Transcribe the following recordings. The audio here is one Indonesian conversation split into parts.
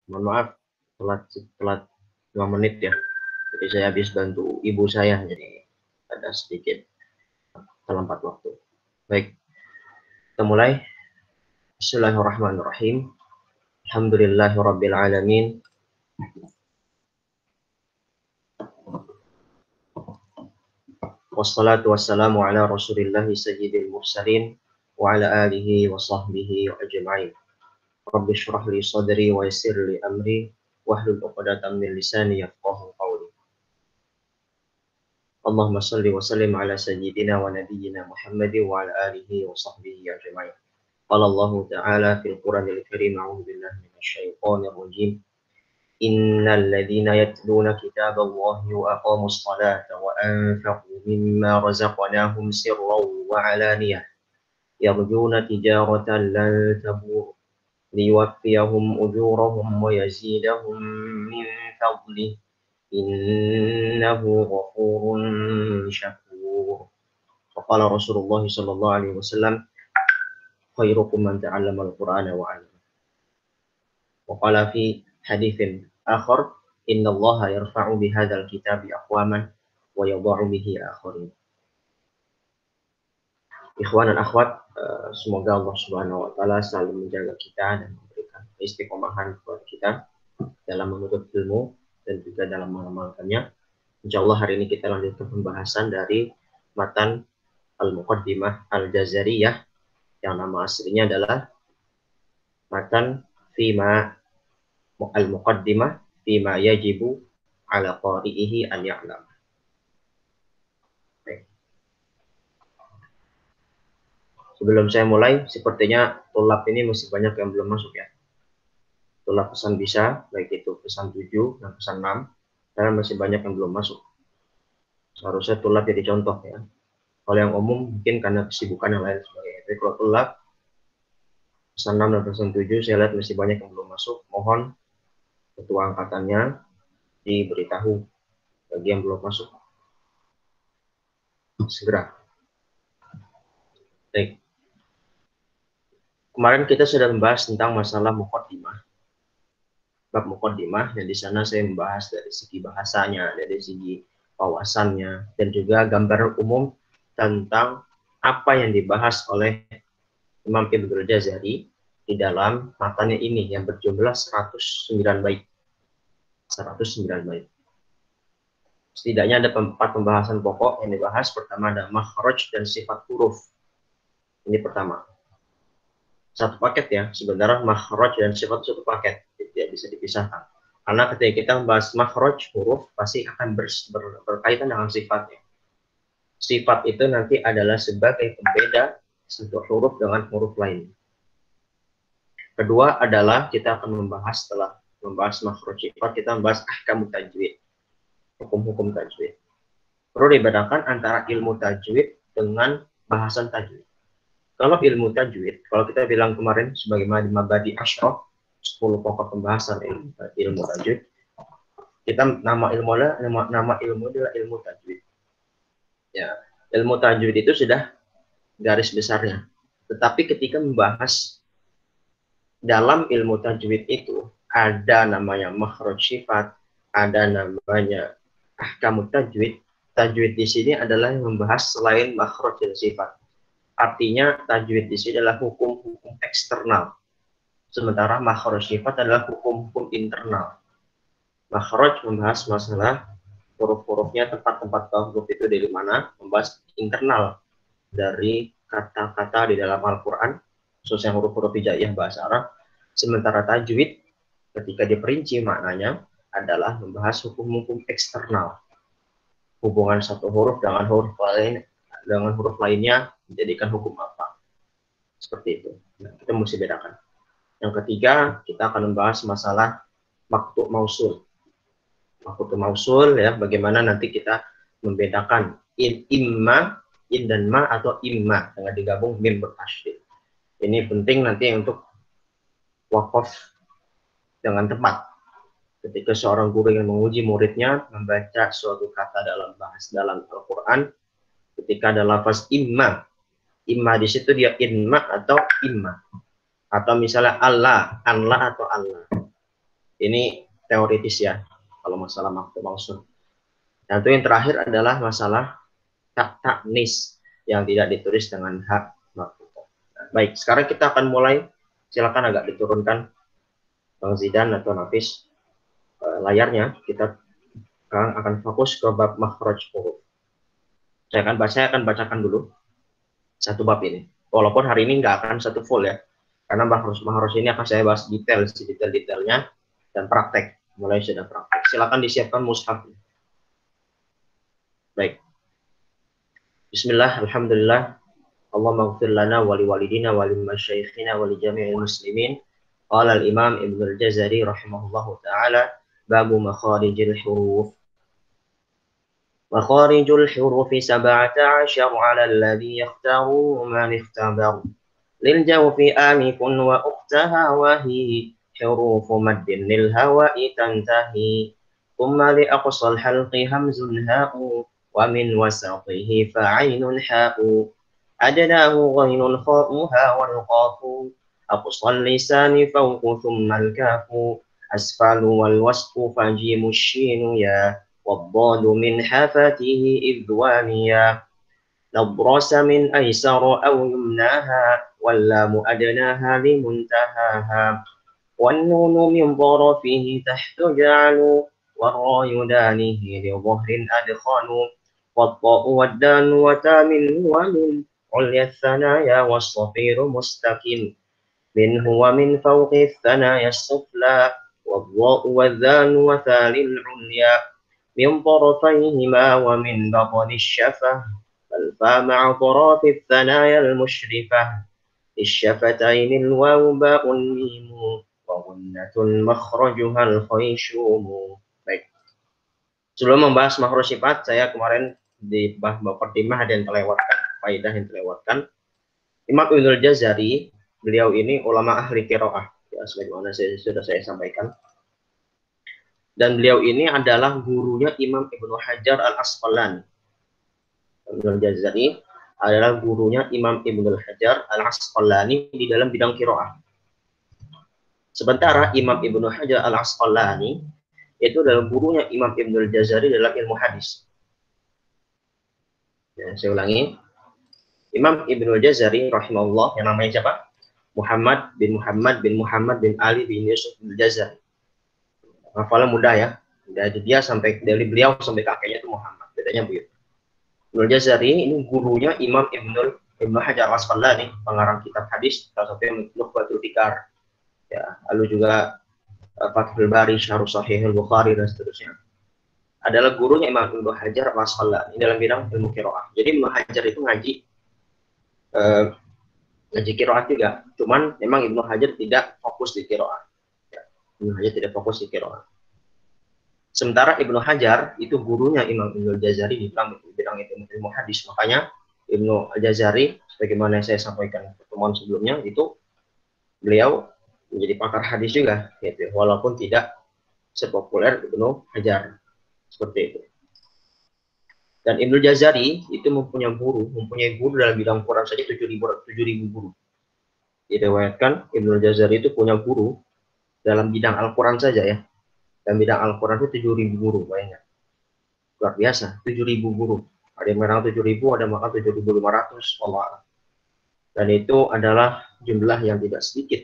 Mohon maaf, telat 5 menit ya. Jadi saya habis bantu ibu saya, jadi ada sedikit terlambat waktu. Baik, kita mulai. Bismillahirrahmanirrahim. Alhamdulillahirabbil alamin. Wassalatu wassalamu ala Rasulillah sayyidil mursalin wa ala alihi wa sahbihi wa ajma'in. Rabbi shrah li sadri wa yassir li amri wahlul 'uqdatam min lisani yafqahu qawli. Allahumma shalli wa sallim ala sayyidina wa nabiyyina Muhammad wa ala alihi wa sahbihi ajma'in. Qala Allah ta'ala fil Qur'anil Karim, a'udzu billahi minasy syaithanir rajim. Innal ladzina yatluna kitaballahi wa aqamus salata wa anfaqu mimma razaqnahum sirran wa 'alaniyah yarjuna tijaratan lan tabur liyuwaffiyahum ujurahum wa yazidahum min fadlihi innahu ghafurun syakur. Qala Rasulullah sallallahu alaihi wasallam, khairukum man ta'allama al-Qur'ana wa 'allama. Wa qala fi haditsin akhar, innallaha yarfa'u bihadzal kitabi aqwaman wa yadha'u bihi akharin. Ikhwan dan akhwat, semoga Allah Subhanahu wa taala selalu menjaga kita dan memberikan istiqomahan kepada kita dalam menuntut ilmu dan juga dalam mengamalkannya. Insyaallah hari ini kita lanjutkan pembahasan dari matan Al-Muqaddimah Al-Jazariyah yang nama aslinya adalah matan Fima Al-Muqaddimah Fima yajibu ala qari'ihi an ya'lam. Sebelum saya mulai, sepertinya tulab ini masih banyak yang belum masuk ya. Tulab pesan bisa, baik itu pesan 7 dan pesan 6, karena masih banyak yang belum masuk. Seharusnya tulab jadi contoh ya. Kalau yang umum mungkin karena kesibukan yang lain sebagainya. Tapi kalau tulab pesan 6 dan pesan 7 saya lihat masih banyak yang belum masuk. Mohon ketua angkatannya diberitahu bagi yang belum masuk. Segera. Baik. Kemarin kita sudah membahas tentang masalah muqaddimah. Bab muqaddimah, dan di sana saya membahas dari segi bahasanya, dari segi wawasannya, dan juga gambaran umum tentang apa yang dibahas oleh Imam Ibnul Jazari di dalam matanya ini yang berjumlah 109 bait. 109 bait. Setidaknya ada 4 pembahasan pokok yang dibahas. Pertama ada makhraj dan sifat huruf. Ini pertama. Satu paket ya, sebenarnya makhraj dan sifat satu paket, tidak bisa dipisahkan. Karena ketika kita membahas makhraj huruf pasti akan berkaitan dengan sifatnya. Sifat itu nanti adalah sebagai pembeda satu huruf dengan huruf lain. Kedua adalah kita akan membahas, setelah membahas makhraj sifat, kita membahas ahkam tajwid, hukum-hukum tajwid. Perlu dibedakan antara ilmu tajwid dengan bahasan tajwid. Kalau ilmu tajwid, kalau kita bilang kemarin sebagaimana di Mabadi Ashraf, 10 pokok pembahasan ilmu tajwid, kita nama ilmu adalah ilmu tajwid. Ya, ilmu tajwid itu sudah garis besarnya. Tetapi ketika membahas dalam ilmu tajwid itu ada namanya makhraj sifat, ada namanya ahkam tajwid. Tajwid di sini adalah yang membahas selain makhraj dan sifat. Artinya tajwid di sini adalah hukum-hukum eksternal. Sementara makhraj sifat adalah hukum-hukum internal. Makhraj membahas masalah huruf-hurufnya, tempat-tempat huruf itu dari mana, membahas internal dari kata-kata di dalam Al-Quran, khususnya huruf-huruf hijaiyah bahasa Arab. Sementara tajwid ketika diperinci maknanya adalah membahas hukum-hukum eksternal. Hubungan satu huruf dengan huruf lain, dengan huruf lainnya menjadikan hukum apa. Seperti itu. Nah, kita mesti bedakan. Yang ketiga, kita akan membahas masalah maktub mausul. Maktub mausul ya, bagaimana nanti kita membedakan imma, in dan ma, atau imma dengan digabung mim bertasydid. Ini penting nanti untuk wakaf dengan tepat. Ketika seorang guru yang menguji muridnya membaca suatu kata dalam Al-Quran, ketika ada lafaz imma di situ dia inma atau imma, atau misalnya Allah, Allah atau Allah. Ini teoritis ya, kalau masalah maktub mausul. Dan itu yang terakhir adalah masalah taknis yang tidak ditulis dengan hak maktuba. Nah, baik, sekarang kita akan mulai. Silakan agak diturunkan Bang Zidan atau Nafis layarnya. Kita sekarang akan fokus ke bab makhraj huruf. Saya akan bacakan dulu satu bab ini. Walaupun hari ini nggak akan satu full ya, karena makhraj ini akan saya bahas detail-detailnya dan praktek. Mulai sudah praktek. Silakan disiapkan mushaf. Baik. Bismillah, alhamdulillah. Allahumma ighfir lana wa liwalidina wa limasyayikhina wa li jami'il muslimin. Qala al-Imam Ibnu al-Jazari rahimahullahu taala, babu makharijil huruf. مخارج الحروف 17 على الذي يختار من اختبر للجوف آنف وأختها وهي حروف مد للهواء تنتهي ثم لأقصى الحلق همز هاء ومن وسطه فعين حاء أدناه غين خاء ها والقاف أقصى اللسان فوق ثم الكاف أسفل والوسط فجيم الشين يا والضاد من حافته إذ وانيا نبرس من أيسر أو يمناها واللام أدناها لمنتهاها والنون من ظرفه تحت جعل والراء يدانه لظهر أدخل والطاء والدال وتام ومن عليا الثنايا والصفير مستقل منه ومن فوق الثنايا السفلى والضاء والذال وثال العليا من طرفيهما ومن بطن الشفة فالفاء مع طرف الثنايا المشرفة الشفتين الواو باء الميم وغنة مخرجها الخيشوم. Baik. Sebelum membahas makhraj sifat, saya kemarin di bab mukadimah ada yang terlewatkan, faedah yang terlewatkan. Imam Ibnu al-Jazari, beliau ini ulama ahli qiraah, ya sebagaimana sudah saya sampaikan. Dan beliau ini adalah gurunya Imam Ibnu Hajar al-Asqalani. Ibnu al-Jazari adalah gurunya Imam Ibnu Hajar al-Asqalani di dalam bidang qiraah. Sementara Imam Ibnu Hajar al-Asqalani itu adalah gurunya Imam Ibnu al-Jazari dalam ilmu hadis. Ya, saya ulangi. Imam Ibnu al-Jazari rahimahullah, yang namanya siapa? Muhammad bin Ali bin Yusuf al-Jazari. Hafalan mudah ya. Dari dia sampai dari beliau sampai kakeknya itu Muhammad. Bedanya begitu. Ibnu Jazari ini gurunya Imam Ibnu Hajar al-Asqalani, pengarang kitab hadis, salah satunya Nukhbatul Fikar. Ya, lalu juga Fathul Bari, Syarh Sahih al-Bukhari dan seterusnya. Adalah gurunya Imam Ibnu Hajar al-Asqalani dalam bidang ilmu qiraah. Jadi Ibnu Hajar itu ngaji qiraah juga. Cuman memang Ibnu Hajar tidak fokus di qiraah. Ibnu Hajar tidak fokus di qiraah. Sementara Ibnu Hajar itu gurunya Imam Ibnu Jazari di bidang ilmu hadis. Makanya Ibnu Jazari, sebagaimana saya sampaikan pertemuan sebelumnya, itu beliau menjadi pakar hadis juga, gitu. Walaupun tidak sepopuler Ibnu Hajar seperti itu. Dan Ibnu Jazari itu mempunyai guru dalam bidang Quran saja 7.000 guru. Diriwayatkan Ibnu Jazari itu punya guru dalam bidang Al-Quran saja ya. Dan bidang Al-Quran itu 7.000 guru, bayangkan. Luar biasa, 7.000 guru. Ada yang merang 7.000, ada yang 7.500, Allah. Dan itu adalah jumlah yang tidak sedikit.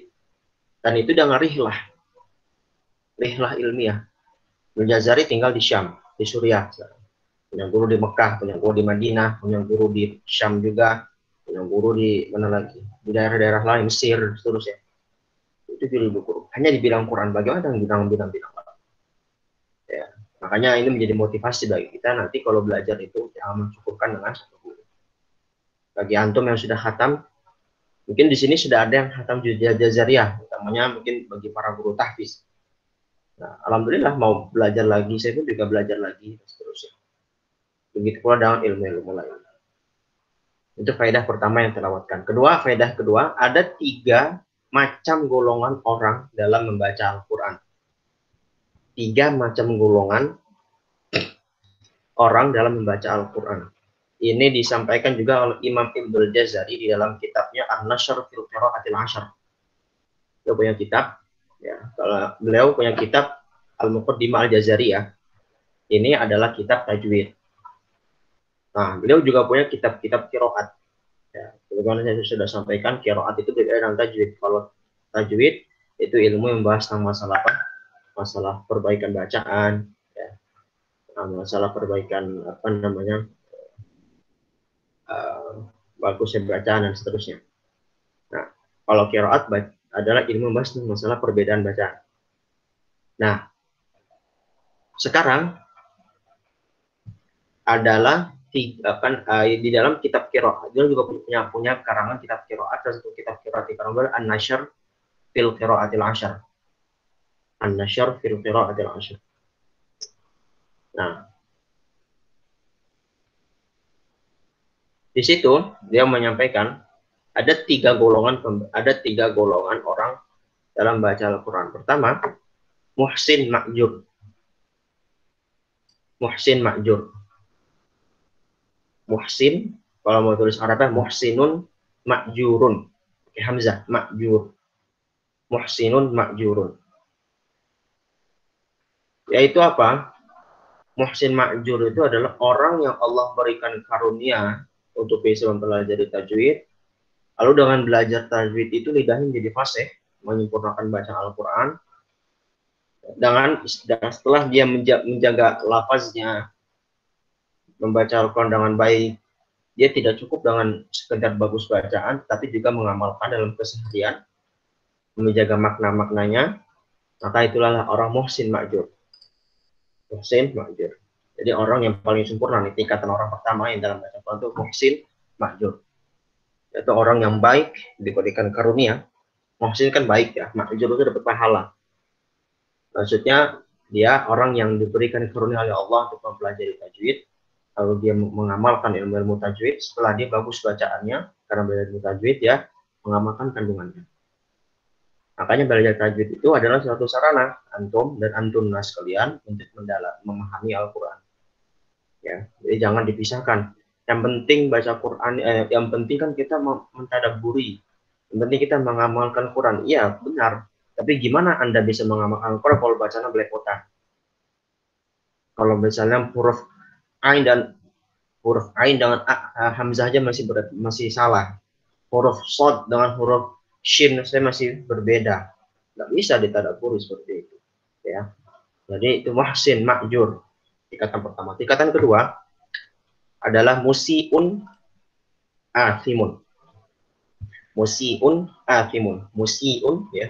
Dan itu dengan rihlah ilmiah. Ibnu Jazari tinggal di Syam, di Suriah. Punya guru di Mekah, punya guru di Madinah, punya guru di Syam juga, punya guru di mana lagi? Di daerah-daerah lain, Mesir, seterusnya. Itu 7.000 guru. Hanya di bidang Quran, bagaimana dengan bidang-bidang lain? Ya, makanya ini menjadi motivasi bagi kita nanti kalau belajar itu jangan mencukupkan dengan satu guru. Bagi antum yang sudah khatam, mungkin di sini sudah ada yang khatam Jazariyah, utamanya mungkin bagi para guru tahfiz. Nah, alhamdulillah mau belajar lagi, saya pun juga belajar lagi dan seterusnya. Begitu pula dengan ilmu-ilmu lain. Itu faedah pertama yang terlewatkan. Faedah kedua, ada 3 macam golongan orang dalam membaca Al-Quran. 3 macam golongan orang dalam membaca Al-Quran. Ini disampaikan juga oleh Imam Ibnu Jazari di dalam kitabnya An-Nashr fil Qira'atil Ashr. Dia punya kitab Ya, kalau beliau punya kitab Al-Muqaddimah Al-Jazariyah, ini adalah kitab tajwid. Nah, beliau juga punya kitab-kitab qiraat. Ya, sebagaimana saya sudah sampaikan, qiraat itu berbeda dengan tajwid. Kalau tajwid itu ilmu yang membahas tentang masalah apa? Masalah perbaikan bacaan, ya. Masalah perbaikan apa namanya, bagusnya bacaan dan seterusnya. Nah, kalau qiraat adalah ilmu membahas tentang masalah perbedaan bacaan. Nah, sekarang adalah di dalam kitab qiraat. Dia juga punya karangan kitab qiraat, salah satu kitab qiraat di karangan An-Nashr fil Qiraatil Ashar. An-Nashr fil Qiraatil Ashar. Nah, di situ dia menyampaikan ada tiga golongan orang dalam baca Al-Quran. Pertama, muhsin ma'jur. Muhsin ma'jur. Muhsin, kalau mau tulis Arabnya, muhsinun ma'jurun. Oke, hamzah, ma'jur. Muhsinun ma'jurun. Yaitu apa? Muhsin ma'jur itu adalah orang yang Allah berikan karunia untuk bisa mempelajari tajwid. Lalu dengan belajar tajwid itu lidahnya menjadi fasih, menyempurnakan bacaan Al-Quran. Dan setelah dia menjaga lafaznya, membaca Al-Quran dengan baik, dia tidak cukup dengan sekedar bagus bacaan, tapi juga mengamalkan dalam keseharian, menjaga makna-maknanya, maka itulah orang muhsin ma'jur. Muhsin ma'jur. Jadi orang yang paling sempurna nih, tingkatan orang pertama yang dalam baca Al-Quran itu muhsin ma'jur. Yaitu orang yang baik, diberikan karunia. Muhsin kan baik ya, ma'jur itu dapat pahala. Maksudnya dia orang yang diberikan karunia oleh Allah untuk mempelajari tajwid, lalu dia mengamalkan ilmu tajwid. Setelah dia bagus bacaannya karena belajar ilmu tajwid, ya mengamalkan kandungannya. Makanya belajar tajwid itu adalah suatu sarana antum dan antumna sekalian untuk memahami Al-Quran. Ya, jadi jangan dipisahkan. Yang penting baca Quran, yang penting kan kita mentadabburi. Yang penting kita mengamalkan Quran. Iya, benar. Tapi gimana Anda bisa mengamalkan Quran kalau bacanya belepotan? Kalau misalnya huruf Ain dengan Hamzah aja masih salah. Huruf Sod dengan huruf Shin saya masih berbeda. Nggak bisa ditadabburi seperti itu. Ya. Jadi itu muhsin ma'jur. Tingkatan pertama. Tingkatan kedua adalah musiun athimun. Musiun athimun. Musiun ya.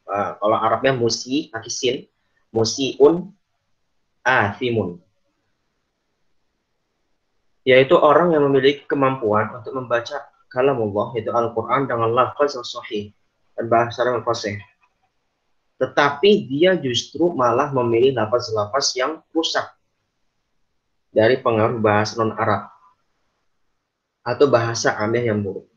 Kalau Arabnya musi akisin. Musiun athimun. Yaitu orang yang memiliki kemampuan untuk membaca kalamullah, yaitu Al-Quran dengan lafaz yang sahih dan bahasa yang fasih. Tetapi dia justru malah memilih lafaz-lafaz yang rusak dari pengaruh bahasa non-Arab atau bahasa ameh yang buruk.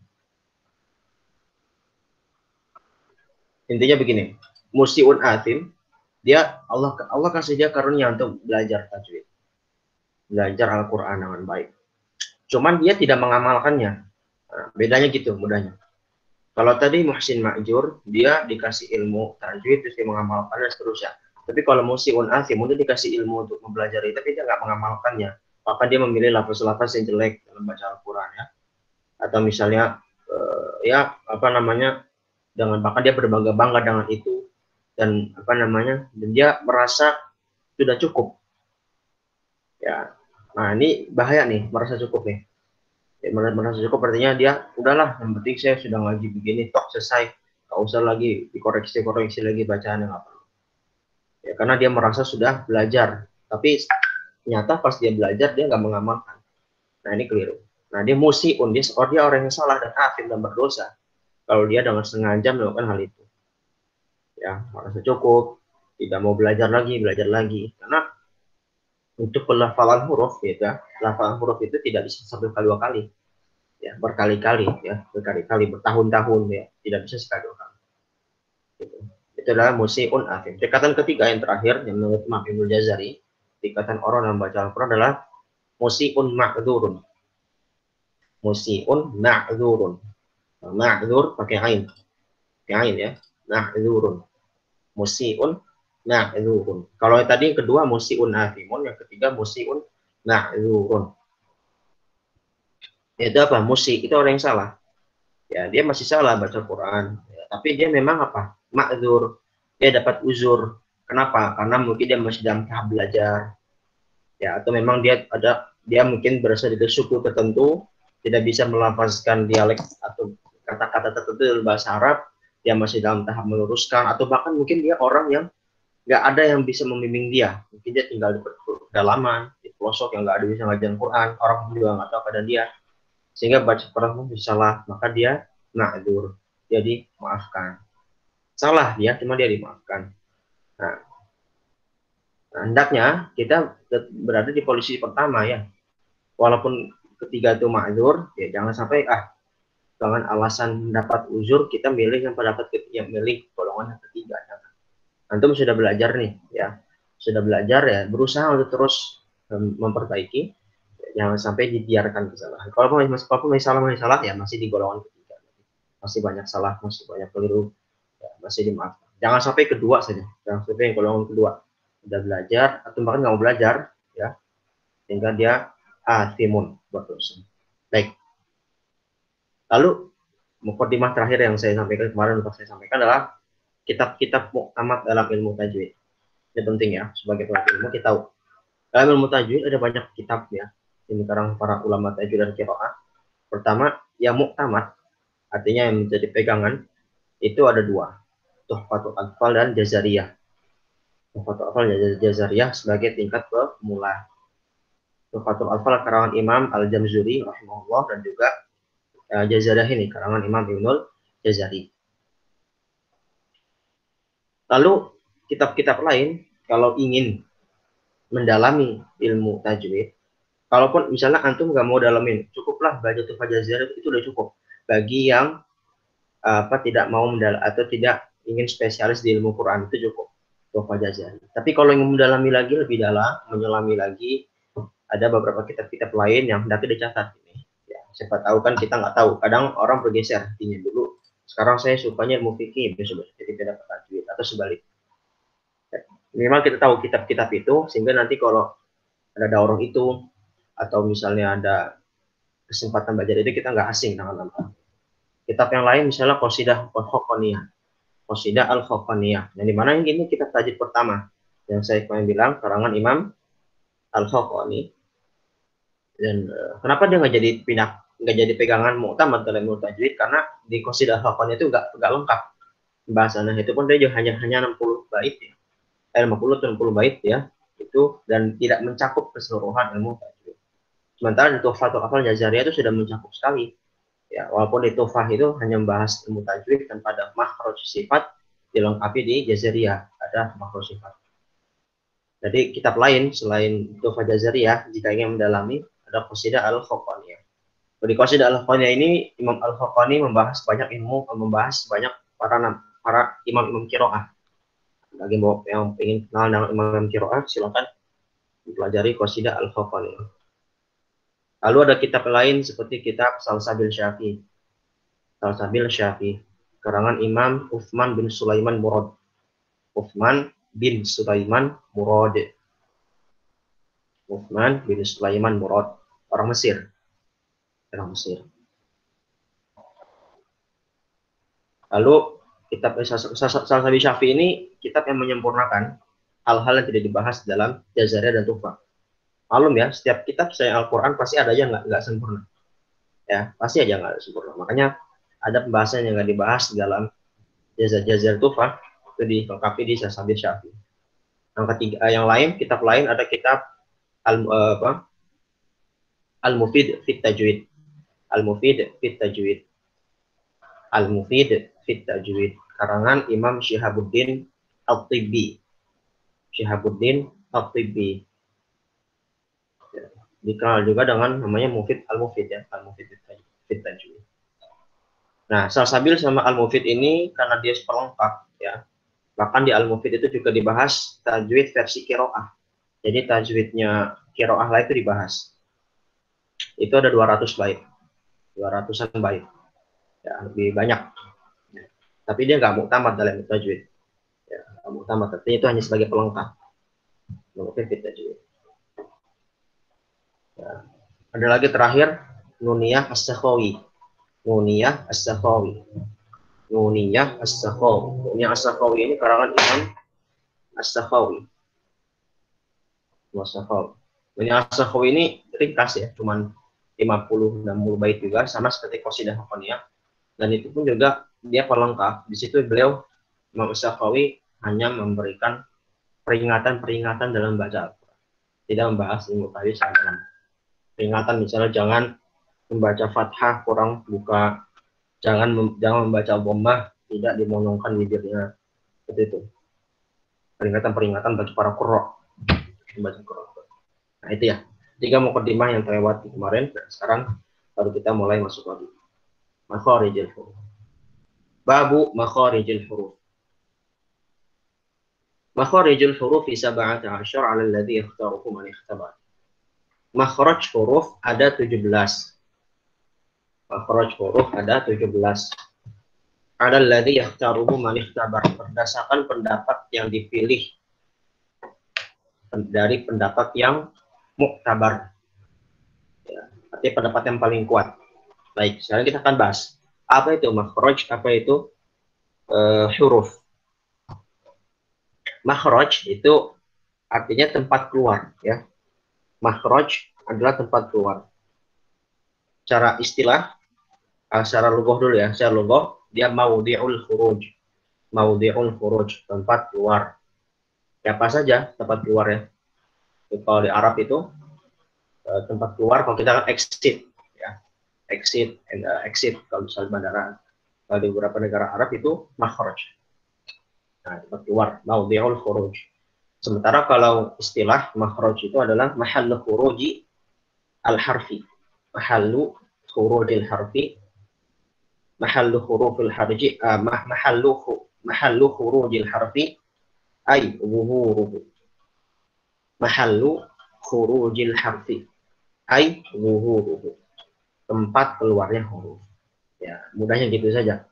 Intinya begini, musiun atim, dia Allah kasih dia karunia untuk belajar tajwid, belajar Al-Quran dengan baik. Cuman dia tidak mengamalkannya. Nah, bedanya gitu mudahnya. Kalau tadi muhsin ma'jur, dia dikasih ilmu tajwid terus dia mengamalkannya seterusnya. Tapi kalau musiun asim, dia dikasih ilmu untuk mempelajari, tapi dia nggak mengamalkannya. Maka dia memilih lafaz-lafaz yang jelek dalam baca Al-Quran ya. Atau misalnya ya apa namanya, dengan bahkan dia berbangga-bangga dengan itu dan apa namanya, dan dia merasa sudah cukup. Ya, nah ini bahaya nih, merasa cukup nih. Ya, merasa cukup artinya dia udahlah, yang penting saya sudah ngaji begini, toh selesai, nggak usah lagi dikoreksi lagi bacaannya, nggak perlu. Ya, karena dia merasa sudah belajar, tapi ternyata pas dia belajar dia nggak mengamalkan. Nah ini keliru. Nah dia musiun, dia orang yang salah dan akhir dan berdosa kalau dia dengan sengaja melakukan hal itu. Ya merasa cukup, tidak mau belajar lagi, karena untuk pelafalan huruf gitu ya, pelafalan huruf itu tidak bisa sampai dua kali, ya berkali-kali, bertahun-tahun, ya tidak bisa sekali dua kali. Gitu. Itu adalah musiun akhir. Tingkatan ketiga yang terakhir yang menurut Imam Ibnu Jazari, tingkatan orang yang baca Al-Quran adalah musiun ma'dzurun. Musiun ma'dzurun. Ma'dzur pakai ain ya, ma'dzurun. musiun ma'dzurun. Kalau yang tadi yang kedua musiun athimun, yang ketiga musiun ma'dzurun. Itu apa? Musi itu orang yang salah. Ya, dia masih salah baca Quran. Ya, tapi dia memang apa? Ma'dzur. Dia dapat uzur. Kenapa? Karena mungkin dia masih dalam tahap belajar. Ya, atau memang dia mungkin berasal dari suku tertentu, tidak bisa melafazkan dialek atau kata-kata tertentu dalam bahasa Arab, dia masih dalam tahap meluruskan, atau bahkan mungkin dia orang yang nggak ada yang bisa membimbing dia. Mungkin dia tinggal di pedalaman, di pelosok yang nggak ada bisa ngajarin Quran, orang juga nggak tahu pada dia, sehingga baca Quran pun bisa salah, maka dia ma'dzur, dia dimaafkan. Salah dia, cuma dia dimaafkan. Nah, hendaknya kita berada di posisi pertama ya. Walaupun ketiga itu ma'dzur, ya jangan sampai dengan alasan mendapat uzur kita milih yang pendapat ketiga, milih golongan yang ketiga. Antum sudah belajar nih ya, sudah belajar ya, berusaha untuk terus memperbaiki, jangan sampai dibiarkan kesalahan. Kalau masih salah ya masih di golongan ketiga, masih banyak salah, masih banyak keliru, ya, masih dimaafkan. Jangan sampai kedua saja, jangan sampai yang golongan kedua sudah belajar atau bahkan nggak mau belajar ya, sehingga dia timun buat dosa. Baik. Lalu mukadimah terakhir yang saya sampaikan kemarin, untuk saya sampaikan adalah kitab-kitab muktamad dalam ilmu tajwid. Ini penting ya, sebagai pelajar ilmu kita tahu. Dalam ilmu tajwid ada banyak kitab ya, ini sekarang para ulama tajwid dan qiraah. Pertama, yang muktamad, artinya yang menjadi pegangan, itu ada dua, Tuhfatul Atfal dan Jazariyah. Tuhfatul Atfal dan Jazariyah sebagai tingkat pemula. Tuhfatul Atfal karangan Imam Al-Jamzuri rahimahullah, dan juga Jazariyah ini karangan Imam Ibnul Jazari. Lalu kitab-kitab lain kalau ingin mendalami ilmu tajwid, kalaupun misalnya antum nggak mau dalamin, cukuplah baca Tuhfah Jazariyah, itu udah cukup bagi yang tidak mau atau tidak ingin spesialis di ilmu Quran, itu cukup Tuhfah Jazariyah. Tapi kalau ingin mendalami lagi lebih dalam, menyelami lagi, ada beberapa kitab-kitab lain yang hendaknya dicatat ini. Ya, siapa tahu kan kita nggak tahu. Kadang orang bergeser artinya dulu. Sekarang saya sukanya ilmu fikih, besok jadi beda tajwid atau sebaliknya. Memang kita tahu kitab-kitab itu, sehingga nanti kalau ada daurah itu atau misalnya ada kesempatan belajar itu, kita nggak asing dengan nama. Kitab yang lain misalnya Qasidah Al-Khaqaniyah, Qasidah Al-Khaqaniyah, yang dimana ini kitab tajwid pertama yang saya kemarin bilang karangan Imam Al-Khaqani. Dan kenapa dia nggak jadi pegangan muktamad dalam ilmu tajwid, karena di Qasidah Al-Khaqaniyah itu nggak lengkap pembahasannya, itu pun dia hanya 60 bait ya. 50 atau 60 bait ya, itu, dan tidak mencakup keseluruhan ilmu tajwid. Sementara di Tuhfatul Atfal Jazariyah itu sudah mencakup sekali. Ya, walaupun di Tuhfah itu hanya membahas ilmu tajwid dan pada makhraj sifat, dilengkapi di Jazariyah ada makhraj sifat. Jadi kitab lain selain Tuhfah Jazariyah jika ingin mendalami ada Qasidah Al-Khaqaniyah. Di Qasidah Al-Khaqaniyah ini Imam Al-Khaqani membahas banyak ilmu, membahas banyak para imam-imam qiraah. Bagi yang ingin kenal dengan imam qiraah, silakan mempelajari Qasidah Al-Khaqaniyah. Lalu ada kitab lain seperti kitab Salsabil Syafi. Salsabil Syafi, karangan Imam Uthman bin Sulaiman Murad. Uthman bin Sulaiman Murad. Uthman bin Sulaiman Murad, orang Mesir. Orang Mesir. Lalu kitab Salsabil Syafi ini kitab yang menyempurnakan hal-hal yang tidak dibahas dalam Jazariyah dan Tuhfah. Malum ya, setiap kitab saya Al-Quran pasti ada aja nggak sempurna. Ya, pasti aja nggak sempurna. Makanya ada pembahasan yang nggak dibahas dalam Jazariyah Tuhfah, itu dilengkapi di Salsabil Syafi. Yang ketiga, yang lain, kitab lain ada kitab Al-Mufid Fit Tajwid. Al-Mufid Fit Tajwid. Al-Mufid Fit Tajwid, karangan Imam Syihabuddin At-Tibbi. Syihabuddin At-Tibbi. Dikenal juga dengan namanya Mufid Al-Mufid ya, Al-Mufid Fit Tajwid. Nah, Salsabil sama Al-Mufid ini karena dia pelengkap ya. Bahkan di Al-Mufid itu juga dibahas tajwid versi qiraah. Jadi tajwidnya qiraah lain itu dibahas. Itu ada 200 bait. 200-an bait. Ya, lebih banyak. Tapi dia nggak muktamad dalam tajwid. Ya, utama, tapi itu hanya sebagai pelengkap. Mungkin kita juga. Ya. Ada lagi terakhir, Nuniyah As-Sakhawi. Nuniyah As-Sakhawi. Nuniyah As-Sakhawi. Nuniyah As-Sakhawi ini karangan Imam As-Sakhawi. Nuniyah As-Sakhawi ini ringkas ya, cuman 50-60 bait juga, sama seperti Qasidah Haqqaniyah. Dan itu pun juga dia pelengkap. Di situ beliau Imam As-Sakhawi hanya memberikan peringatan-peringatan dalam baca, tidak membahas ilmu tajwid dalam peringatan, misalnya jangan membaca fathah kurang buka, jangan membaca dhammah tidak dimonongkan bibirnya, seperti itu. Peringatan-peringatan bagi para qurra membaca Quran. Nah itu ya, 3 mukadimah yang terlewat kemarin. Dan sekarang baru kita mulai masuk lagi. Makharijul huruf. Babu makharijul huruf. Makharijul huruf fi 17 'ala alladhi yakhtaruhu man ikhtabar. Makhraj huruf ada 17. Makhraj huruf ada 17. 'Ala alladhi yakhtaruhu man ikhtabar, berdasarkan pendapat yang dipilih dari pendapat yang muktabar. Ya, artinya pendapat yang paling kuat. Baik, sekarang kita akan bahas apa itu makhraj, apa itu huruf. Makhraj itu artinya tempat keluar, ya. Makhraj adalah tempat keluar. Cara istilah, secara lugah dulu ya. Secara lugah dia maudhi'ul khuruj. Maudhi'ul khuruj, tempat keluar. Ya, apa saja tempat keluar ya. Kalau di Arab itu tempat keluar, kalau kita kan exit, ya. Exit and exit kalau misalnya bandara. Kalau di beberapa negara Arab itu makhraj. Nah, tempat keluar, maudhi'ul khuruj. Sementara kalau istilah makhraj itu adalah mahallu khuruji al-harfi. Mahallu khurujil harfi. Mahallu khurufil harji, mahallu khurujil harfi ay wuhuruhu. Mahallu khurujil harfi ay wuhuruhu. Tempat keluarnya huruf. Ya, mudahnya gitu saja.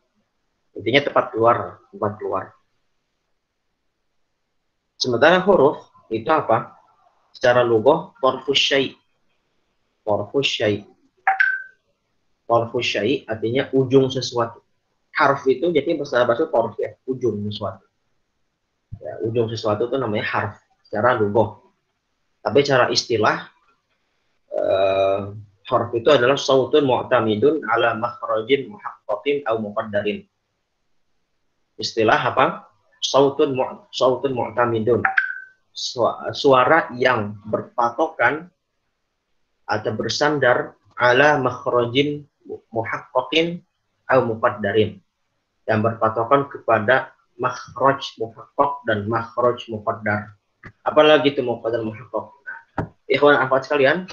Intinya tempat keluar, tempat keluar. Sementara huruf itu apa? Secara lugah tarfus syai'. Tarfus syai'. Tarfus syai' artinya ujung sesuatu. Harf itu jadi bahasa tarf ya, ujung sesuatu. Ya, ujung sesuatu itu namanya harf secara lugah. Tapi secara istilah harf itu adalah sautun mu'tamidun ala makhrajin muhaqqaqin au muqaddarin. Istilah apa? Sautun mu'tamidun. Suara yang berpatokan atau bersandar ala makhrajin muhaqqaqin au muqaddarin, yang berpatokan kepada makhraj muhaqqaq dan makhraj muqaddar. Apalagi itu muqaddar muhaqqaq. Ikhwan akhwat sekalian,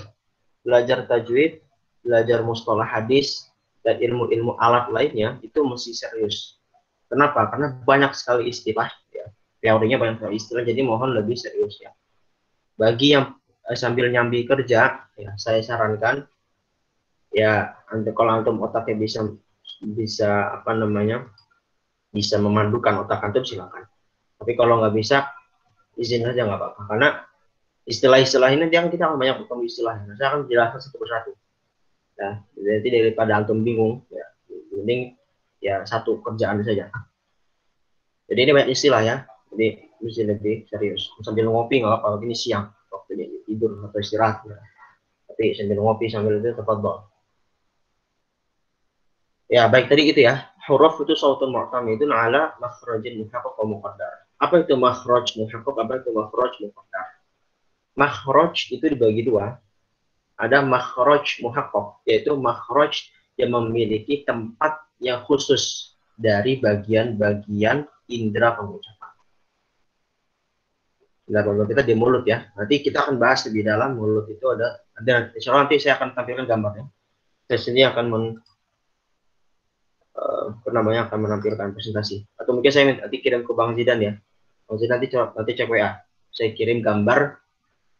belajar tajwid, belajar mustalah hadis dan ilmu-ilmu alat lainnya itu mesti serius. Kenapa? Karena banyak sekali istilah ya. Teorinya banyak sekali istilah, jadi mohon lebih serius ya. Bagi yang sambil nyambi kerja, ya saya sarankan ya, kalau antum otaknya bisa apa namanya, bisa memandukan otak antum silakan. Tapi kalau nggak bisa, izin saja nggak apa-apa. Karena istilah-istilah ini kita akan banyak ketemu istilahnya. Saya akan jelaskan satu persatu. Ya, jadi daripada antum bingung, ya mending ya satu kerjaan saja. Jadi ini banyak istilah ya. Jadi mesti lebih serius. Sambil ngopi nggak apa-apa. Ini siang, waktunya tidur atau istirahat. Ya. Tapi sambil ngopi sambil itu tepat banget. Ya, baik tadi gitu ya. Huruf itu sautun mu'tamidun ala makhrajin muhaqqaq wa muqaddar. Apa itu makhraj muhaqqaq? Apa itu makhraj muqaddar? Makhraj itu dibagi dua. Ada makhraj muhaqqaq, yaitu makhraj yang memiliki tempat yang khusus dari bagian-bagian indera pengucapan. Indera kita di mulut ya. Nanti kita akan bahas lebih dalam mulut itu ada nanti saya akan tampilkan gambarnya. Saya sini akan akan menampilkan presentasi. Atau mungkin saya nanti kirim ke Bang Zidan ya. Bang Zidan nanti cek WA. Saya kirim gambar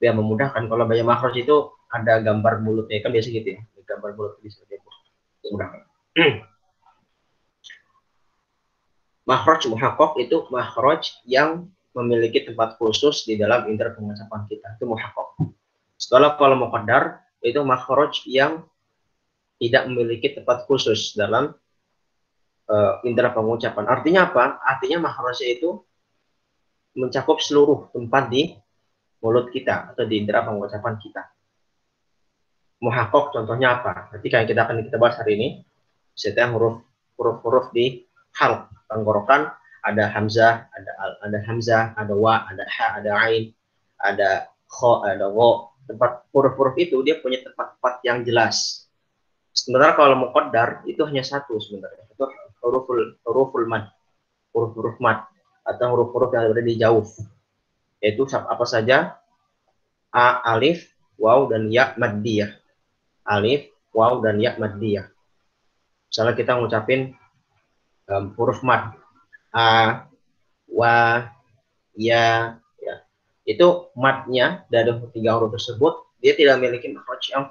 biar memudahkan. Kalau banyak makhraj itu ada gambar mulutnya kan biasa gitu ya. Gambar mulut bisa seperti itu. Memudahkan. Makhraj muhaqqaq itu makhraj yang memiliki tempat khusus di dalam indera pengucapan kita. Itu muhaqqaq. Setelah kalau muqaddar itu makhraj yang tidak memiliki tempat khusus dalam indera pengucapan. Artinya apa? Artinya makhrajnya itu mencakup seluruh tempat di mulut kita atau di indera pengucapan kita. Muhaqqaq contohnya apa? Ketika kita akan kita bahas hari ini, setiap huruf-huruf di halq tenggorokan, ada hamzah, ada hamzah, ada wa, ada ha, ada ain, ada kha, ada gha. Tempat huruf-huruf itu dia punya tempat-tempat yang jelas. Sementara kalau muqaddar itu hanya satu sebenarnya. Itu huruful mad, huruf-huruf mad atau huruf-huruf yang ada di jauh. Yaitu apa saja? A, alif, waw dan ya maddiyah. Alif, waw dan ya maddiyah. Misalnya kita ngucapin huruf mad a, wa, ya, itu madnya dari tiga huruf tersebut dia tidak memiliki makhraj yang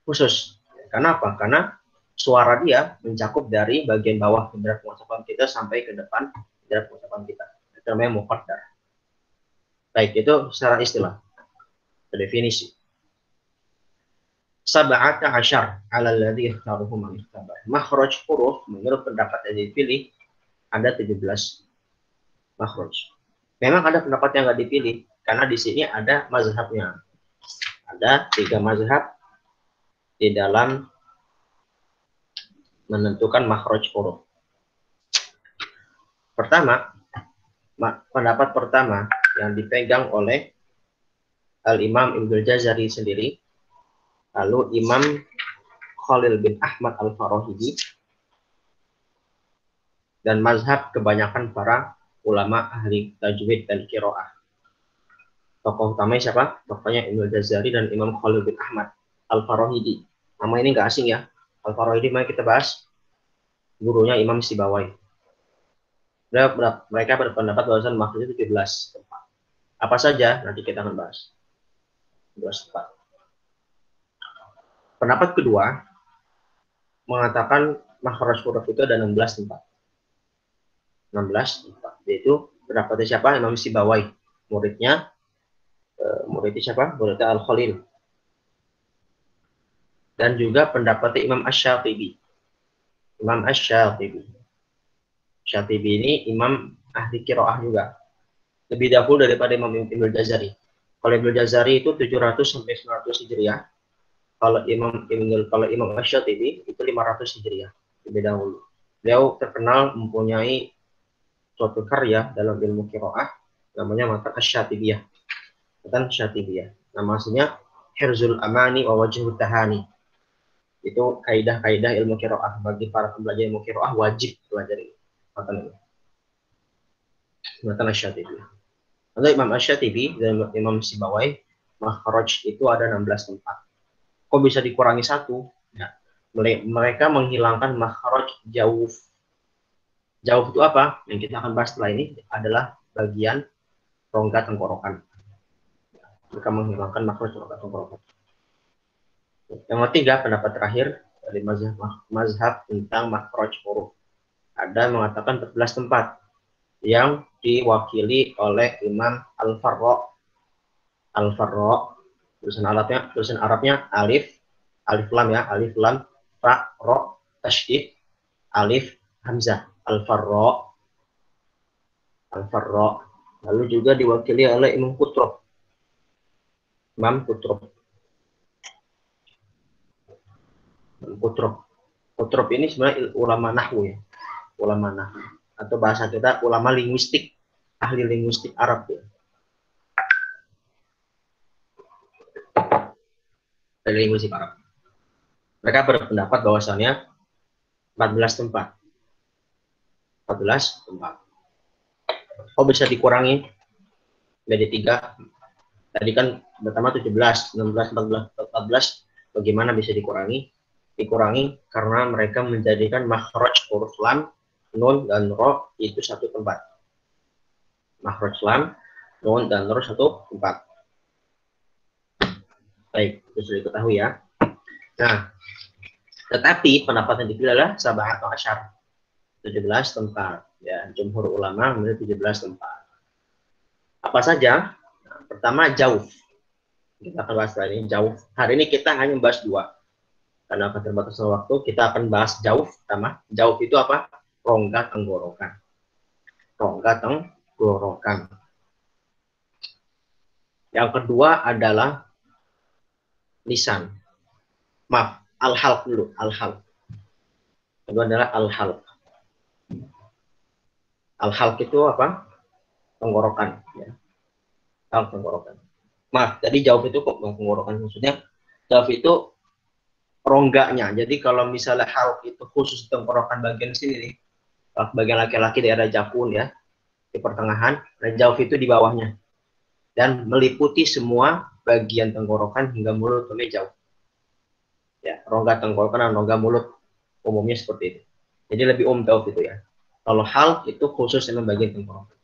khusus. Karena apa? Karena suara dia mencakup dari bagian bawah indera pengucapan kita sampai ke depan indera pengucapan kita. Itu namanya muqaddar. Baik, itu secara istilah, definisi. Sab'ata asyar ala alladhi ikhtaruhu man ikhtabar. Makhraj huruf menurut pendapat yang dipilih ada 17 makhraj. Memang ada pendapat yang nggak dipilih karena di sini ada mazhabnya. Ada 3 mazhab di dalam menentukan makhraj huruf. Pertama, pendapat pertama yang dipegang oleh Al-Imam Ibnul Jazari sendiri, lalu Imam Khalil bin Ahmad Al-Farahidi, dan mazhab kebanyakan para ulama ahli tajwid dan qiraah. Tokoh utamanya siapa? Tokohnya Ibnul Jazari dan Imam Khalil bin Ahmad Al-Farahidi. Nama ini nggak asing ya. Al-Farahidi mari kita bahas. Gurunya Imam Sibawai. Mereka berpendapat bahwasan makhraj itu 17 tempat. Apa saja? Nanti kita akan bahas. 17 tempat. Pendapat kedua mengatakan makhraj huruf itu ada 16 tempat. 16 tempat. Yaitu pendapatnya siapa? Imam Sibawai. Muridnya siapa? Muridnya Al-Khalil. Dan juga pendapatnya Imam Asy-Syatibi. Imam Asy-Syatibi. Syatibi ini imam ahli qiraah juga. Lebih dahulu daripada Imam Ibnul Jazari. Kalau Ibnul Jazari itu 700 sampai 900 Hijriah. Kalau Imam Asy-Syatibi itu 500 Hijriah. Lebih dahulu. Beliau terkenal mempunyai suatu karya dalam ilmu qiraah namanya matan Asy-Syatibiyah. Matan Syatibiyah. Nama aslinya Hirzul Amani wa Wajhut Tahani. Itu kaidah-kaidah ilmu qiraah bagi para pembelajar ilmu qiraah wajib pelajari matan ini. Matan Asy-Syatibiyah. Untuk Imam Asy-Syatibi dan Imam Sibawai, makhraj itu ada 16 tempat. Kok bisa dikurangi satu? Ya, mereka menghilangkan makhraj jauf. Jauf itu apa? Yang kita akan bahas setelah ini adalah bagian rongga tenggorokan. Mereka menghilangkan makhraj rongga tenggorokan. Yang ketiga, pendapat terakhir dari mazhab tentang makhraj huruf. Ada mengatakan 14 tempat yang diwakili oleh Imam Al-Farra. Al-Farra, tulisan Arabnya alif lam ya, alif lam ra ra tasydid alif hamzah. Al-Farra. Al-Farra. Lalu juga diwakili oleh Imam Qutrub. Imam Qutrub. Qutrub ini sebenarnya ulama nahwu ya. Ulama nahwu atau bahasa kita ulama linguistik, ahli linguistik Arab ya. Ahli linguistik Arab. Mereka berpendapat bahwasannya 14 tempat. 14 tempat. Kok bisa dikurangi jadi 3? Tadi kan pertama 17, 16, 14. Bagaimana bisa dikurangi? Dikurangi karena mereka menjadikan makhraj huruf lam, nun, dan ro itu satu tempat. Makhraj lam, nun, dan ro satu tempat. Baik, itu sudah diketahui ya. Nah, tetapi pendapat yang dipilih adalah sab'atu asyar. 17 tempat. Ya, jumhur ulama memilih 17 tempat. Apa saja? Nah, pertama jauh. Kita akan bahas ini jauh. Hari ini kita hanya membahas 2. Karena keterbatasan waktu, kita akan bahas jauh. Pertama, jauh itu apa? Rongga tenggorokan. Rongga tenggorokan. Yang kedua adalah lisan. Maaf, al-halq dulu, al-halq. Kedua adalah al-halq. Al-halq itu apa? Tenggorokan. Ya. Tenggorokan. Maaf, tadi jauh itu kok tenggorokan. Maksudnya, jauh itu rongganya. Jadi kalau misalnya halq itu khusus tenggorokan bagian sini nih, bagian laki-laki daerah jakun ya, di pertengahan, dan jauh itu di bawahnya. Dan meliputi semua bagian tenggorokan hingga mulut sampai jauh. Ya, rongga tenggorokan dan rongga mulut umumnya seperti itu. Jadi lebih jauh itu ya. Kalau halq itu khusus dengan bagian tenggorokan.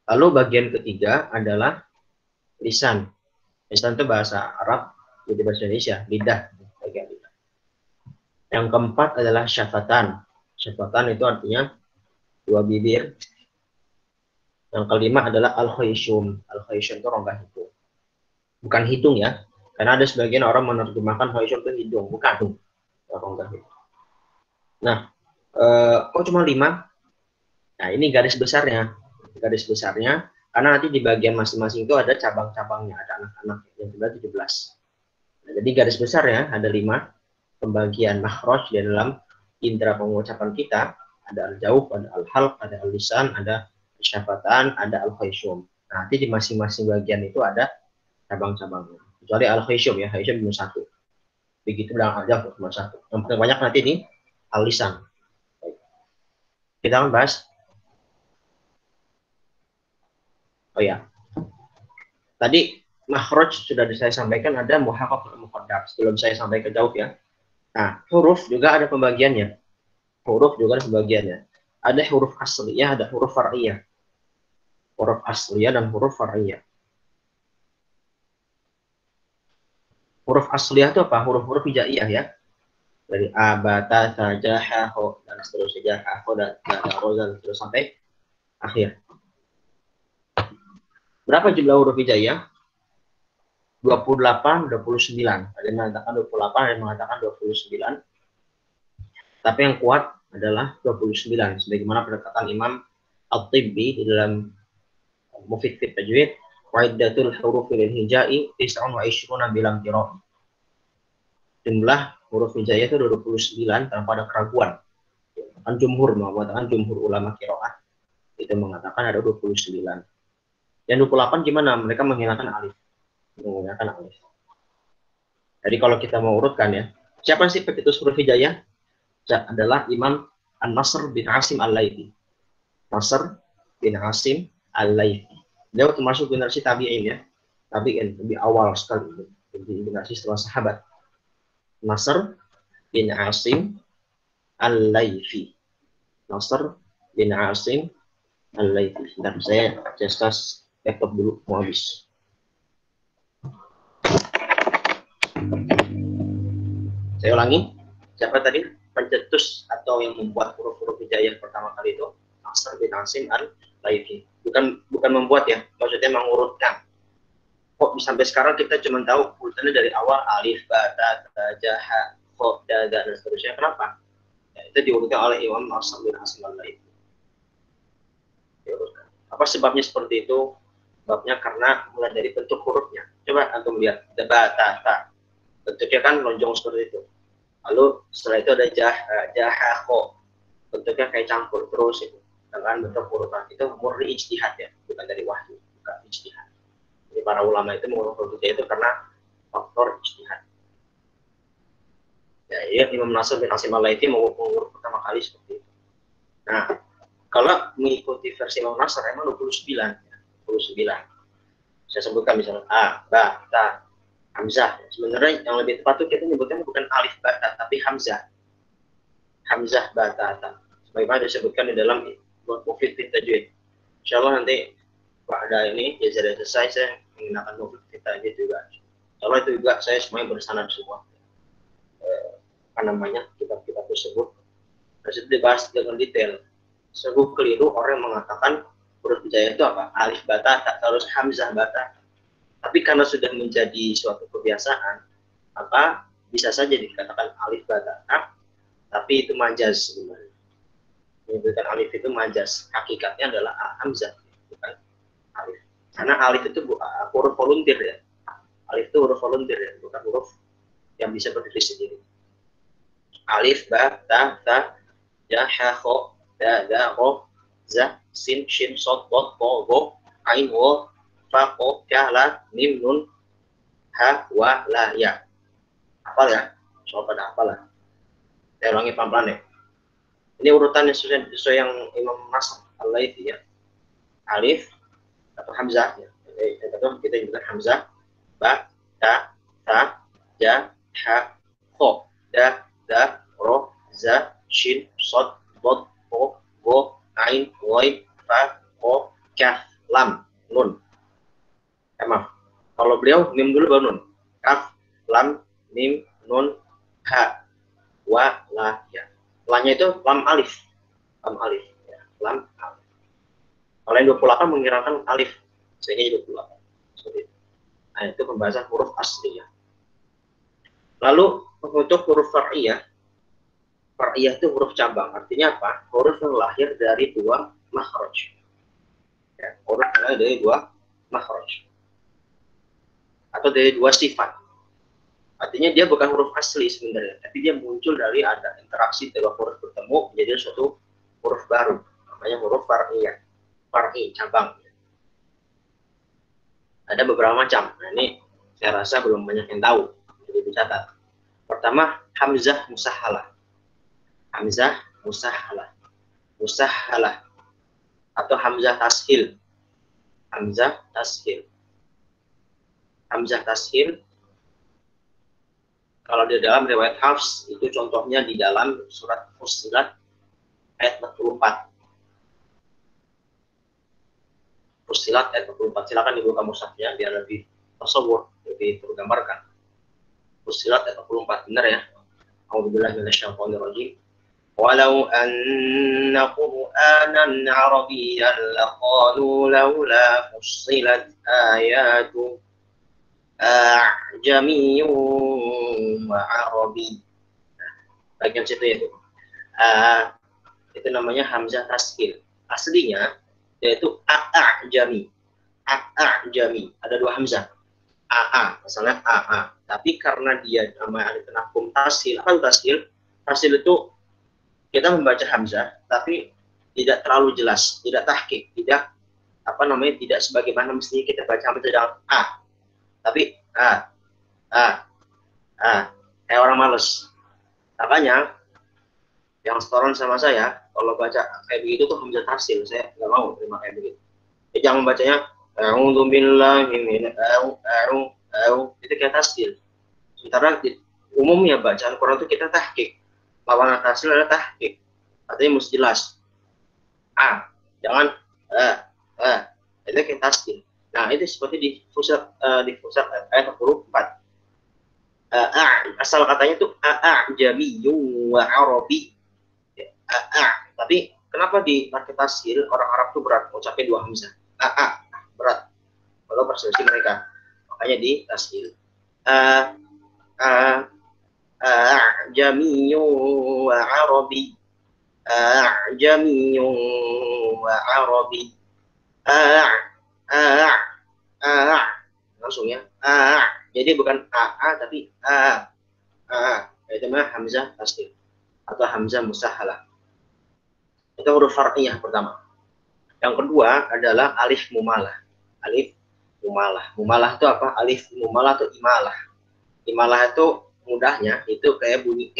Lalu bagian ketiga adalah lisan. Lisan itu bahasa Arab, jadi bahasa Indonesia, lidah, bagian lidah. Yang keempat adalah syafatan. Syafatan itu artinya 2 bibir. Yang kelima adalah al-khayshum. Al-khayshum itu rongga hidung. Bukan hidung ya, karena ada sebagian orang menerjemahkan khayshum itu hidung, bukan rongga hidung. Nah, kok cuma 5? Nah, ini garis besarnya. Garis besarnya, karena nanti di bagian masing-masing itu ada cabang-cabangnya, ada anak-anak yang jumlah 17. Nah, jadi garis besarnya ada 5 pembagian makhraj di dalam indera pengucapan kita. Ada al-jauh, ada al-halq, ada al-lisan, ada syafatan, ada al-khayshum. Nah, nanti di masing-masing bagian itu ada cabang-cabangnya. Kecuali al-khayshum ya, khayshum cuma 1. Begitu bilang aja cuma 1. Yang paling banyak nanti ini al-lisan. Kita akan bahas. Oh ya, tadi makhraj sudah saya sampaikan, ada muhaqqaq dan muqaddar. Sebelum saya sampai ke jauh ya. Nah, huruf juga ada pembagiannya. Huruf juga ada pembagiannya. Ada huruf asliyah, ada huruf far'iyah. Huruf asliyah dan huruf far'iyah. Huruf asliyah itu apa? Huruf-huruf hijaiyah ya. Dari a, ba, ta, sa, ja, ha, ho, dan seterusnya, ha, ho, dan terus sampai akhir. Berapa jumlah huruf hijaiyah? 28, 29. Ada yang mengatakan 28, ada yang mengatakan 29. Tapi yang kuat adalah 29. Sebagaimana pendekatan Imam At-Tibbi di dalam Mufid fit Tajwid, Wa'iddatul huruf lil hijai 29 bilang qiraah. Jumlah huruf hijaiyah itu 29 tanpa ada keraguan. Kan jumhur mengatakan, jumhur ulama qiraah itu mengatakan ada 29. Yang 28 gimana? Mereka menghilangkan alif. Menggunakan alif. Jadi kalau kita mau urutkan ya, siapa sih pencetus huruf hijaiyah? Adalah Imam An-Nasr bin Asim Al-Laythi. Nasr bin Asim Al-Laythi. Dia termasuk generasi tabi'in ya. Tabi'in lebih awal sekali, generasi setelah sahabat. Nasr bin Asim Al-Laythi. Nasr bin Asim Al-Laythi. Dan saya just laptop dulu mau habis. Saya ulangi. Siapa tadi pencetus atau yang membuat huruf-huruf hijaiyah pertama kali itu? Nasr bin Asim Al-Laythi. Bukan membuat ya, maksudnya mengurutkan. Kok sampai sekarang kita cuma tahu urutannya dari awal alif, ba, ta, ja, ha, ho, da, dan seterusnya. Kenapa? Ya, itu diurutkan oleh Imam Nasr bin Asim Al-Laythi. Apa sebabnya seperti itu? Sebabnya karena mulai dari bentuk hurufnya. Coba antum lihat, ba, ta, ta. Bentuknya kan lonjong seperti itu. Lalu setelah itu ada ja, ha, ho. Bentuknya kayak campur terus itu. Dengan bentuk urutan itu murni ijtihad ya, bukan dari wahyu, bukan ijtihad. Jadi para ulama itu mengurut huruf itu karena faktor ijtihad. Ya, Imam Nasr bin Asim Al-Laythi mengurut pertama kali seperti itu. Nah, kalau mengikuti versi Imam Nasr emang 29. Ya, 29. Saya sebutkan misalnya a, ba, ta, hamzah. Sebenarnya yang lebih tepat itu kita nyebutkan bukan alif ba, ta, tapi hamzah. Hamzah ba, ta, ta. Sebagaimana disebutkan di dalam Mufid fit Tajwid. Insyaallah nanti pada ini ya sudah selesai, saya menggunakan Mufid fit Tajwid juga. Kalau itu juga saya semuanya bersanad semua. Apa namanya, kitab-kitab tersebut. Terus itu dibahas dengan detail. Sungguh keliru orang yang mengatakan huruf hijaiyah itu apa? Alif bata, tak harus hamzah bata. Tapi karena sudah menjadi suatu kebiasaan, maka bisa saja dikatakan alif bata, tapi itu majaz sebenarnya. Menyebutkan alif itu majaz. Hakikatnya adalah hamzah, bukan alif. Karena alif itu huruf volunteer ya. Alif itu huruf volunteer ya, bukan huruf yang bisa berdiri sendiri. Alif, ba, ta, ya, ha, kho, da, ro, za, sin, shin, sod, dot, to, go, ain, wo, fa, ko, ka, la, mim, nun, ha, wa, la, ya. Hafal ya? Soal pada hafal lah. Saya ulangi pelan-pelan ya. Ini urutannya sesuai yang Imam Nasr Al-Laitsi ya. Alif atau hamzah ya. Kita juga hamzah, ba, ta, ja, ha, kho, da, ro, za, shin, sod, dot, to, go, ain, woi, fa, ko, kaf, lam, nun. Maaf. Kalau beliau mim dulu baru nun. Kaf, lam, mim, nun, ha, wa, la, ya. Lanya itu lam alif. Lam alif. Ya. Lam alif. Kalau yang 28 mengirakan alif. Sehingga 28. Seperti itu. Nah, itu pembahasan huruf asli ya. Lalu untuk huruf far'iyah. Far'iyah itu huruf cabang. Artinya apa? Huruf yang lahir dari dua makhraj. Ya, huruf yang lahir dari dua makhraj. Atau dari dua sifat. Artinya dia bukan huruf asli sebenarnya, tapi dia muncul dari ada interaksi dua huruf bertemu menjadi suatu huruf baru, namanya huruf far'iyah. Far'i, cabang. Ada beberapa macam. Nah, ini saya rasa belum banyak yang tahu, jadi dicatat. Pertama, hamzah musahhalah. Hamzah musahhalah. Musahhalah atau hamzah tashil. Hamzah tashil. Hamzah tashil kalau di dalam riwayat Hafs, itu contohnya di dalam surat Fussilat ayat 44. Fussilat ayat 44. Silakan dibuka mushafnya biar lebih tasawwur, lebih tergambarkan. Fussilat ayat 44, benar ya? A'udzubillahi minasyaitonir rajim. Walau anna Qur'anan 'arabiyyan laqalu laula fussilat ayatu a'jamiyyun wa 'arabi. Bagian situ ya, Bu. Itu namanya hamzah tashil. Aslinya yaitu a'jami. A'jami. Ada dua hamzah. Misalnya Tapi karena dia namanya penakum tashil. Apa itu tashil? Tashil itu kita membaca hamzah tapi tidak terlalu jelas, tidak tahqiq, tidak tidak sebagaimana mestinya kita baca hamzah dengan tapi kayak orang males. Makanya yang setoran sama saya kalau baca kayak begitu tuh hamzah tashil, saya nggak mau terima kayak begitu. Jangan bacanya a'udzubillahi itu kayak tashil. Sementara umumnya bacaan Quran itu kita tahqiq. Lawan tashil adalah tahqiq. Artinya mesti jelas. Jangan itu kayak tashil. Nah, itu seperti di Fussilat ayat 44. Asal katanya itu a'jamiyyun wa 'arabi. Tapi kenapa pakai tashil? Orang Arab itu berat mengucapkan dua hamzah. Berat. Kalau perselisi mereka. Makanya di tashil. A'jamiyyun wa 'arabi. A'jamiyyun wa 'arabi. Langsung ya. Jadi bukan tapi itu namanya hamzah tashil atau hamzah musahhalah. Itu huruf far'iyah pertama. Yang kedua adalah alif mumalah. Alif mumalah. Mumalah itu apa? Alif mumalah atau imalah. Imalah itu mudahnya itu kayak bunyi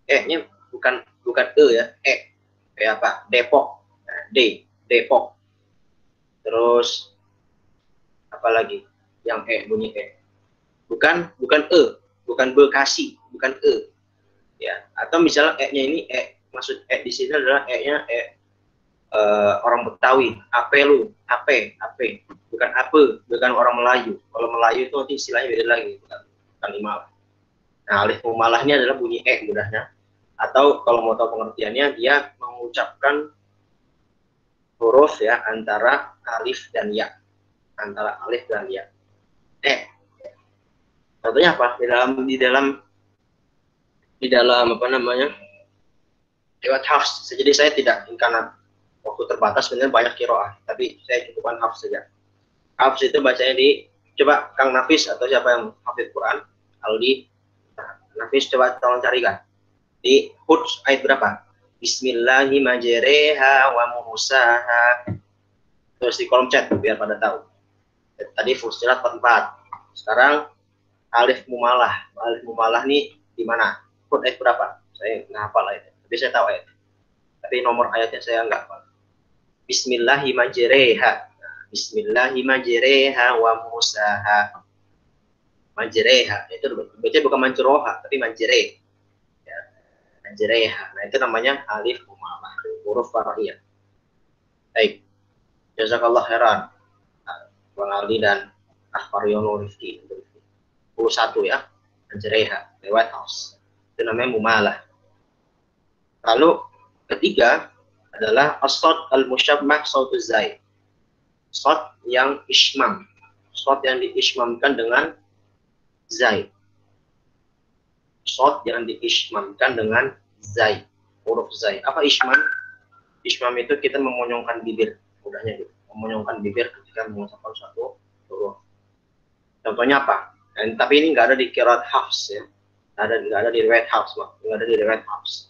nya bukan ya. Kayak apa? Depok. Nah, Depok. Terus apa lagi yang bunyi bukan bukan Bekasi, bukan ya. Atau misalnya nya ini maksud di sini adalah nya orang Betawi, ape, bukan bukan orang Melayu. Kalau Melayu itu nanti istilahnya beda lagi, bukan imalah. Nah, alif mumalah ini adalah bunyi mudahnya Atau kalau mau tahu pengertiannya, dia mengucapkan huruf ya antara alif dan ya, antara alif dan ya. Contohnya apa? Di dalam apa namanya? Lewat hafs. Jadi saya tidak, karena waktu terbatas sebenarnya banyak kiroah, tapi saya cukupkan hafs saja. Hafs itu bacanya coba Kang Nafis atau siapa yang hafid Quran, kalau di Nafis coba tolong carikan di Hud ayat berapa? Bismillahirrahmanirrahim wa mursaha. Terus di kolom chat biar pada tahu. Tadi Fussilat 44. Sekarang alif mumalah. Alif mumalah nih di mana? Hud ayat berapa? Saya nggak hafal ayatnya. Tapi saya tahu ayat. Tapi nomor ayatnya saya nggak hafal. Bismillahirrahmanirrahim. Bismillahirrahmanirrahim wa mursaha. Manjereha. Itu baca bukan manjeroha, tapi manjere. Ya. Manjereha. Nah, itu namanya alif mumalah. Huruf far'iyah. Baik. Jazakallah khairan. Bang Ali dan Ahfaryono Rifki. 21 ya. Manjereha. Lewat house. Itu namanya mumalah. Lalu ketiga adalah as-sad al-musyabbah sautuz zai. Sad yang ismam. Sad yang diismamkan dengan zai. Sad yang diismamkan dengan zai. Huruf zai. Apa ismam? Ismam itu kita memonyongkan bibir. Mudahnya gitu. Memonyongkan bibir ketika mengucapkan suatu huruf. Contohnya apa? Tapi ini nggak ada di qiraat Hafs ya. Nggak ada di riwayat Hafs, nggak ada di riwayat Hafs.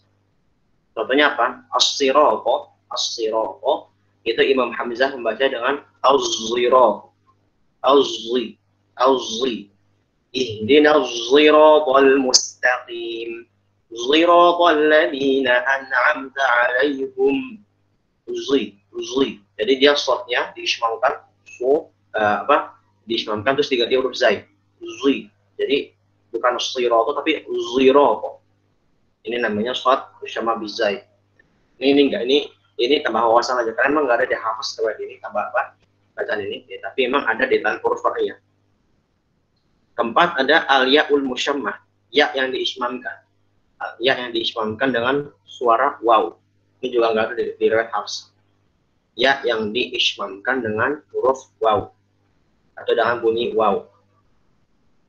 Contohnya apa? As-sirata, as-sirata itu Imam Hamzah membaca dengan az-zira. Az-zi, az-zi. Ihdinas siratal mustaqim. Siratal ladzina an'amta 'alaihim. Zi, zi. Jadi dia shortnya diismamkan, diismamkan terus diganti huruf zai. Zi. Jadi bukan sirata tapi zirata. Ini namanya short bersama bizai. Ini enggak, ini tambah wawasan aja karena memang nggak ada di hafaz riwayat ini, tambah apa bacaan ini ya, tapi memang ada di dalam huruf far'iyah. Keempat ada al-ya'ul musyammah, ya yang diismamkan. Ya yang diismamkan dengan suara waw. Ini juga nggak ada di riwayat hafaz. Ya yang diismamkan dengan huruf waw atau dengan bunyi waw.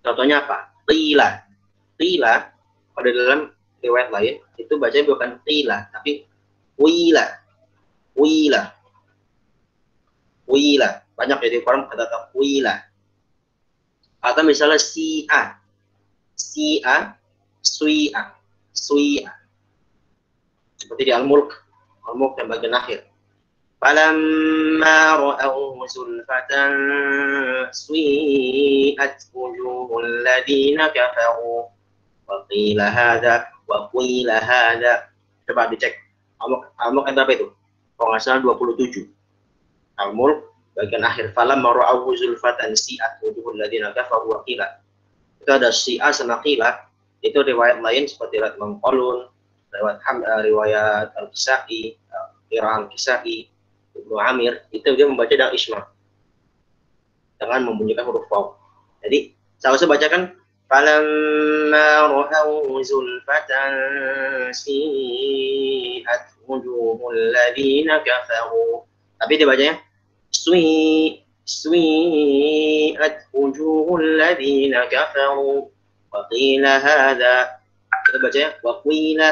Contohnya apa? Tila. Tila pada dalam riwayat lain itu bacanya bukan tila tapi wila. Wila. Wila. Banyak jadi orang kata wila. Atau misalnya si'a. Si'a, sui'a. Sui'a. Seperti di Al-Mulk. Al-Mulk yang bagian akhir. Falamma ra'awhu zulfatan sui'at wujuhul ladina kafaru. Wa qila hadha, wa qila hadha. Coba dicek. Al-Mulk yang berapa itu? Kalau nggak salah 27. Al-Mulk bagian akhir. Falamma ra'awhu zulfatan si'at wujuhul ladina kafaru wa qila. Itu ada si'a sama qila. Itu riwayat lain seperti riwayat Mangqalun, riwayat Al-Kisai, Al-Kisai, Ibnu Amir, itu dia membaca dengan isma dengan membunyikan huruf waw. Jadi saya bacakan falamma ra'aw zulfatan si'at wujuhul ladina kafaru. Tapi dia bacanya sui'at wujuhul ladina kafaru wa qila hadha. Kita bacanya wa qila.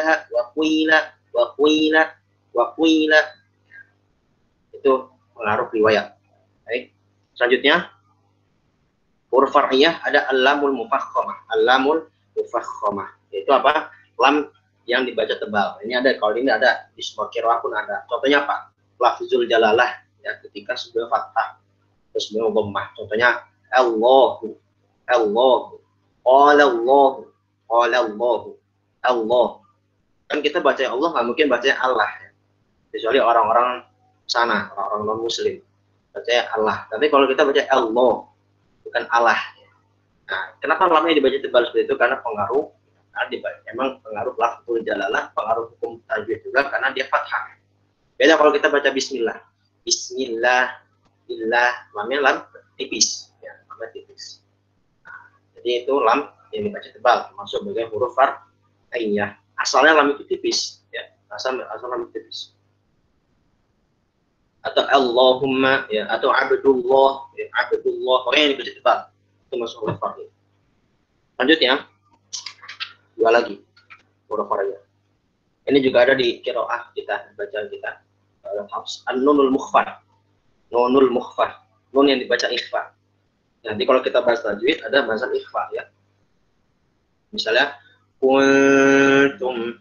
Itu pengaruh riwayat. Baik. Selanjutnya huruf far'iyah ada al-lamul mufakhamah. Al-lamul mufakhamah. Itu apa? Lam yang dibaca tebal. Ini ada, kalau ini ada di semua qiraah pun ada. Contohnya apa? Lafzul jalalah ya, ketika sebelum fathah terus sebelum dhammah. Contohnya Allahu, Allahu, qala Allahu, qala Allahu, Allah. Kan kita baca Allah nggak mungkin baca Allah ya. Kecuali orang-orang sana, orang non muslim baca Allah. Tapi kalau kita baca Allah bukan Allah. Nah, kenapa lamnya dibaca tebal seperti itu? Karena pengaruh, emang pengaruh lafzul jalalah, pengaruh hukum tajwid juga karena dia fathah. Beda kalau kita baca Bismillah, Bismillah, Billah, lamnya lam tipis, ya, lamnya tipis. Nah, jadi itu lam yang dibaca tebal, masuk bagian huruf far'iyah. asalnya lam itu tipis, ya. Asal lam itu tipis. Atau Allahumma, ya, atau Abdullah, ya, Abdullah, pokoknya yang dibaca tebal. Itu masuk huruf far'i. Lanjut ya. Dua lagi huruf far'i. Ini juga ada di qiraah kita, bacaan kita. An-nunul mukhfar. Nunul mukhfar. Nun yang dibaca ikhfa. Nanti kalau kita bahas tajwid ada bahasan ikhfa ya. Misalnya kuntum,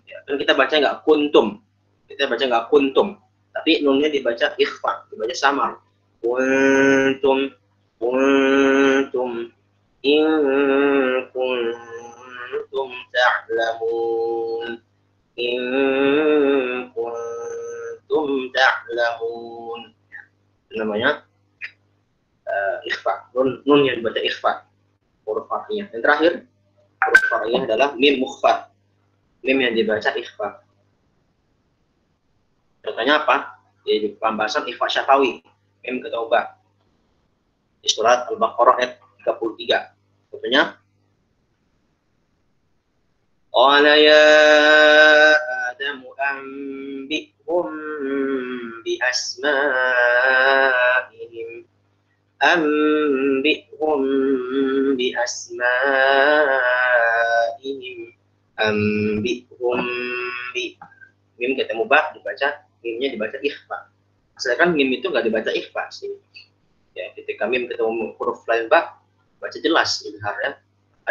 ya, kan kita baca nggak kuntum, kita baca nggak kuntum, tapi nunnya dibaca ikhfa, dibaca samar. Kuntum, in kuntum ta'lamun, in kuntum ta'lamun. Itu namanya ikhfa, nun yang dibaca ikhfa, huruf far'iyah. Yang terakhir huruf far'iyah adalah mim mukhfar, mim yang dibaca ikhfa. Contohnya apa? Di pembahasan ikhfa syafawi, mim ketauba di surat Al-Baqarah ayat 33. Contohnya qala ya adamu anbi'hum bi asma'ihim, أنبئهم بأسمائهم أنبئهم mim ketemu ba dibaca, mimnya dibaca ikhfa. Sedangkan mim itu nggak dibaca ikhfa sih. Ya, ketika mim ketemu huruf lain ba baca jelas izhar ya.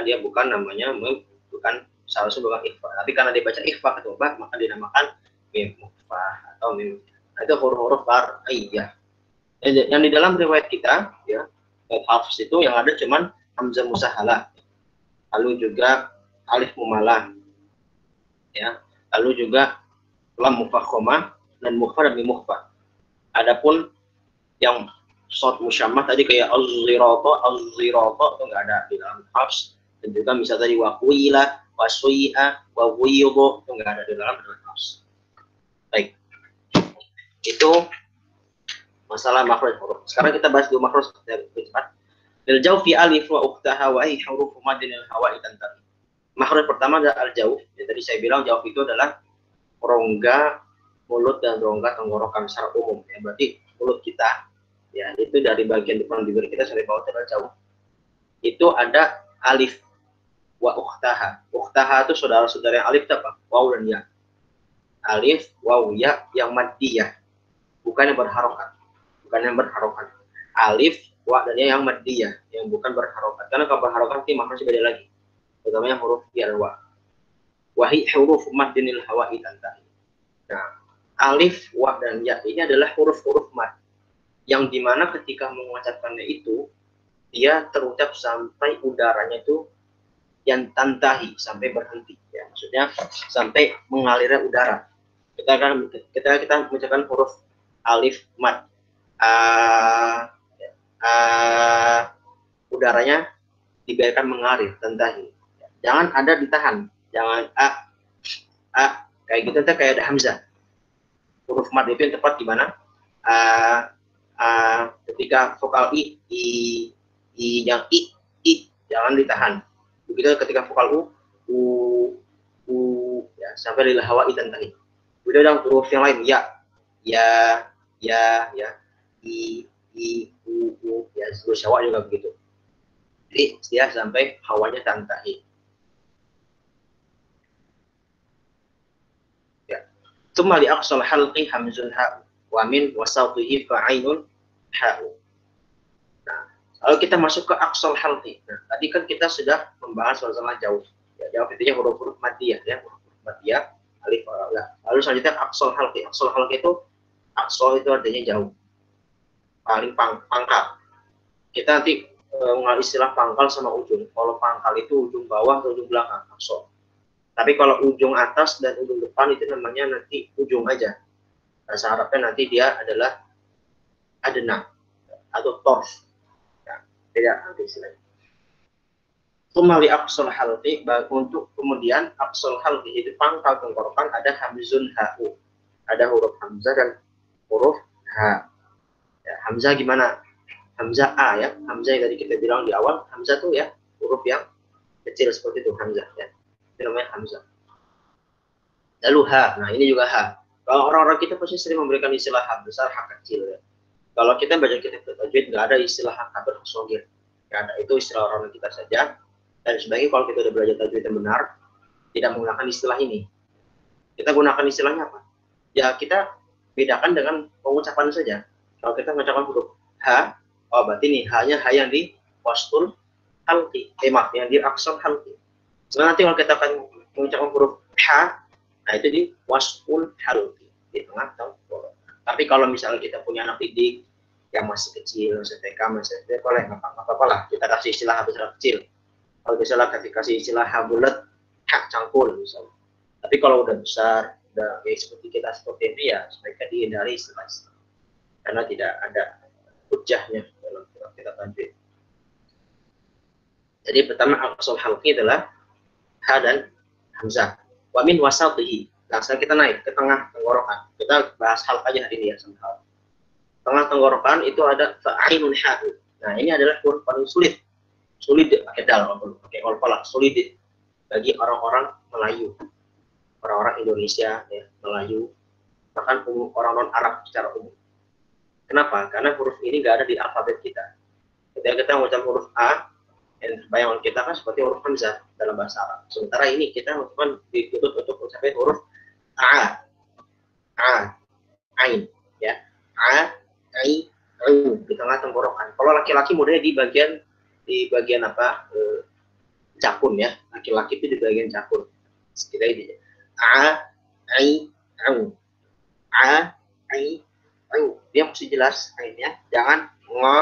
Dia bukan namanya mim, bukan seharusnya bukan ikhfa. Tapi karena dibaca ikhfa ketemu ba maka dinamakan mim mukhfah atau mim. Itu huruf-huruf far'iyah. Yang di dalam riwayat kita ya, hafs itu yang ada cuman hamzah musahalah, lalu juga alif mumalah ya, lalu juga lam mufakhamah dan mukhfar dan mukhfar. Adapun yang short musyammah tadi kayak az-zirata itu enggak ada di dalam hafs, dan juga misalnya tadi waqila wasyi'a wa wiyudu itu enggak ada di dalam hafs. Baik, itu masalah makhraj huruf. Sekarang kita bahas dua makhraj lebih cepat. Al jawfi alif wa ukhtaha wa hi huruf madin al hawa'i tantahi. Makhraj pertama adalah al jawf. Ya, tadi saya bilang jawf itu adalah rongga mulut dan rongga tenggorokan secara umum ya. Berarti mulut kita ya itu dari bagian depan bibir kita sampai bawah adalah jawf. Itu ada alif wa ukhtaha. Ukhtaha itu saudara-saudara yang alif apa? Waw dan ya. Alif, waw, ya yang maddiyah. Bukan yang berharokat. Bukan yang berharokat. Alif, wa dan ya yang maddiyah, yang bukan berharokat. Karena kalau berharokat nanti maknanya beda lagi. Terutama huruf ya dan wa. Wahi huruf maddinil hawa'i tantahi. Nah, alif, wa dan ya ini adalah huruf-huruf mad yang dimana ketika mengucapkannya itu dia terucap sampai udaranya itu yang tantahi, sampai berhenti. Ya, maksudnya sampai mengalirnya udara. Kita mengucapkan huruf alif mad. Udaranya dibiarkan mengalir, tantahi. Jangan ada ditahan, jangan kayak gitu, kayak ada hamzah. Huruf mad itu yang tepat di mana? Ketika vokal i yang i jangan ditahan. Begitu ketika vokal u ya, sampai di hawa i tantahi. Begitu dengan huruf yang lain ya i u ya, seluruh syawa juga begitu. Jadi dia sampai hawanya tantahi. Ya. Tsumma li aqsal halqi hamzun ha wa min wa sawtihi fa'ainun ha. Nah, kalau kita masuk ke aqsal halqi. Nah, tadi kan kita sudah membahas masalah jauh. Ya, jauh itu huruf-huruf maddiyah ya, huruf maddiyah alif ya. Lalu selanjutnya aqsal halqi. Aqsal halqi itu aqsal itu artinya jauh. Paling pangkal. Kita nanti mengenal istilah pangkal sama ujung. Kalau pangkal itu ujung bawah atau ujung belakang, aqsal. Tapi kalau ujung atas dan ujung depan itu namanya nanti ujung aja. Bahasa Arabnya nanti dia adalah adna atau torf. Ya, tidak nanti istilahnya. Tsumma li aqsal halqi, untuk kemudian aqsal halqi itu pangkal tenggorokan ada hamzun ha'u. Ada huruf hamzah dan huruf ha. Ya, hamzah gimana? Hamzah a ya. Hamzah yang tadi kita bilang di awal, hamzah tuh ya huruf yang kecil seperti itu hamzah ya. itu namanya hamzah. Lalu ha, nah ini juga ha. Kalau orang-orang kita pasti sering memberikan istilah ha besar, ha kecil ya. Kalau kita baca kitab tajwid nggak ada istilah ha kabir, ha shogir, nggak ada. Itu istilah orang kita saja. Dan sebaiknya kalau kita udah belajar tajwid yang benar, tidak menggunakan istilah ini. Kita gunakan istilahnya apa? Ya kita bedakan dengan pengucapan saja. Kalau kita mengucapkan huruf ha, oh berarti nih ha-nya ha yang di wastul halqi, maaf yang di aksar halqi. Sebenarnya nanti kalau kita akan mengucapkan huruf ha, nah itu di wastul halqi, di tengah tenggorokan. Tapi kalau misalnya kita punya anak didik yang masih kecil, masih TK, masih SD, boleh nggak apa-apa lah. Kita kasih istilah ha besar kecil. Kalau misalnya kasih istilah ha bulat, ha cangkul misalnya. Tapi kalau udah besar, udah ya, seperti kita seperti ini ya sebaiknya dihindari istilah karena tidak ada hujahnya dalam kita tajwid. Jadi pertama al-asal halqi adalah ha dan hamzah. Wa min wasatihi. Nah, sekarang kita naik ke tengah tenggorokan. Kita bahas hal aja hari ini ya sama hal. Tengah tenggorokan itu ada fa'inun ha. Nah, ini adalah huruf paling sulit. Sulit pakai dal, pakai kolpala, sulit bagi orang-orang Melayu. Orang-orang Indonesia, ya, Melayu, bahkan orang non-Arab secara umum. Kenapa? Karena huruf ini nggak ada di alfabet kita. Ketika kita mengucapkan huruf A, bayangan kita kan seperti huruf hamzah dalam bahasa Arab. Sementara ini kita mengucapkan ditutup untuk mencapai huruf A, Ain, ya, A, Ai, Au di tengah tenggorokan. Kalau laki-laki modelnya di bagian apa? Cakun ya. Laki-laki itu di bagian cakun. Kita ini. A, Ai, Au. A, Ai, Au. Dia mesti jelas ainnya. Jangan ngo,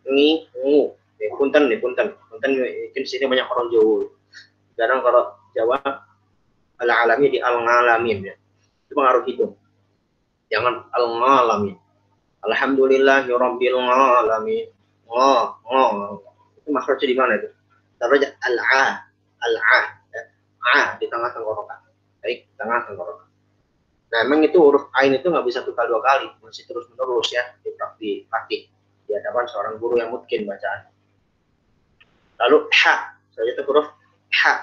ngi, ngu. Punten nih, punten. Punten mungkin sini banyak orang Jawa. Kadang kalau Jawa ala-alami di al-ngalamin ya. Itu pengaruh hidung. Jangan al-ngalamin. Alhamdulillahirabbil alamin. Ngo. Itu makhrajnya di mana itu? Taruh aja al-a, ya. A di tengah tenggorokan. Baik, tengah tenggorokan. Nah, memang itu huruf ain itu nggak bisa tukar dua kali, masih terus menerus ya dipakai di hadapan seorang guru yang mungkin bacaan. Lalu ha, saya itu huruf ha.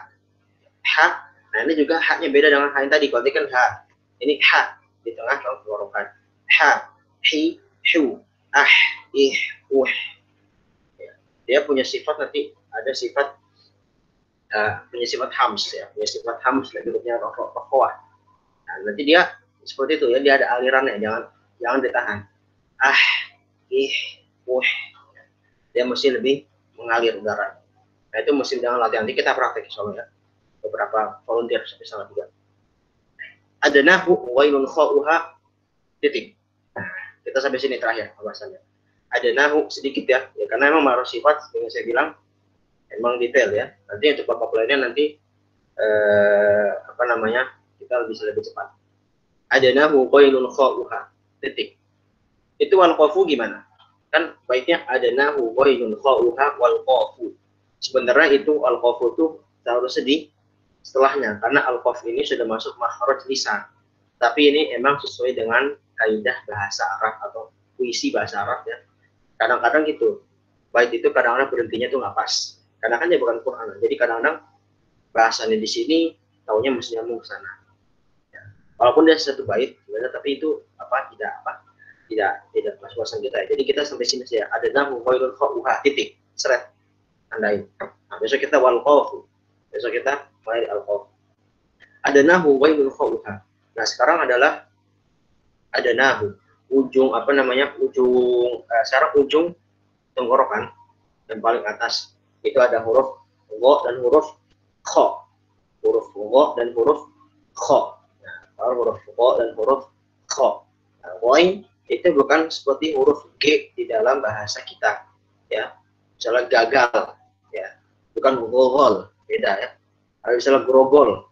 Nah ini juga ha-nya beda dengan ha yang tadi. Kalau tadi kan ha, ini ha di tengah tenggorokan. Ha, hi, hu, ah, ih, dia punya sifat nanti ada sifat punya sifat hams ya, punya sifat hams lagi bentuknya rokoah. Nah, nanti dia seperti itu ya, dia ada alirannya, jangan ditahan. Ah, ih, dia mesti lebih mengalir udara. Nah itu mesti dengan latihan. Nanti kita praktek soalnya beberapa volunteer sampai salah juga. Ada nahu wailun khauha titik. Nah, kita sampai sini terakhir pembahasannya. Ada nahu sedikit ya, karena memang harus sifat yang saya bilang emang detail ya. Nanti untuk bapak lainnya nanti kita bisa lebih cepat. Ada nahu wailun khauha titik. Itu wal qafu gimana? Kan baiknya ada nahu wailun khauha wal qafu. Sebenarnya itu al qafu itu harus sedih setelahnya karena al qaf ini sudah masuk makhraj lisan. Tapi ini emang sesuai dengan kaidah bahasa Arab atau puisi bahasa Arab ya. Kadang-kadang gitu. Bait itu kadang-kadang berhentinya tuh nggak pas. Karena kan dia bukan Quran. Jadi kadang-kadang bahasanya di sini taunya mesti nyambung ke sana. Ya. Walaupun dia satu bait sebenarnya, tapi itu tidak pas-pasan kita. Jadi kita sampai sini saja. Ada nahu wailun khauha titik. Seret. Tandain. Nah, besok kita wal qafu. Besok kita mulai al-qaf. Ada nahu wailun khauha. Nah, sekarang adalah ada nahu ujung ujung tenggorokan yang paling atas itu ada huruf wa dan huruf kha. Huruf wa dan huruf kha. Nah, huruf wa dan huruf kha. Nah, wain itu bukan seperti huruf G di dalam bahasa kita ya. Misalnya gagal ya. Bukan gogol, beda ya. Ada misalnya grogol.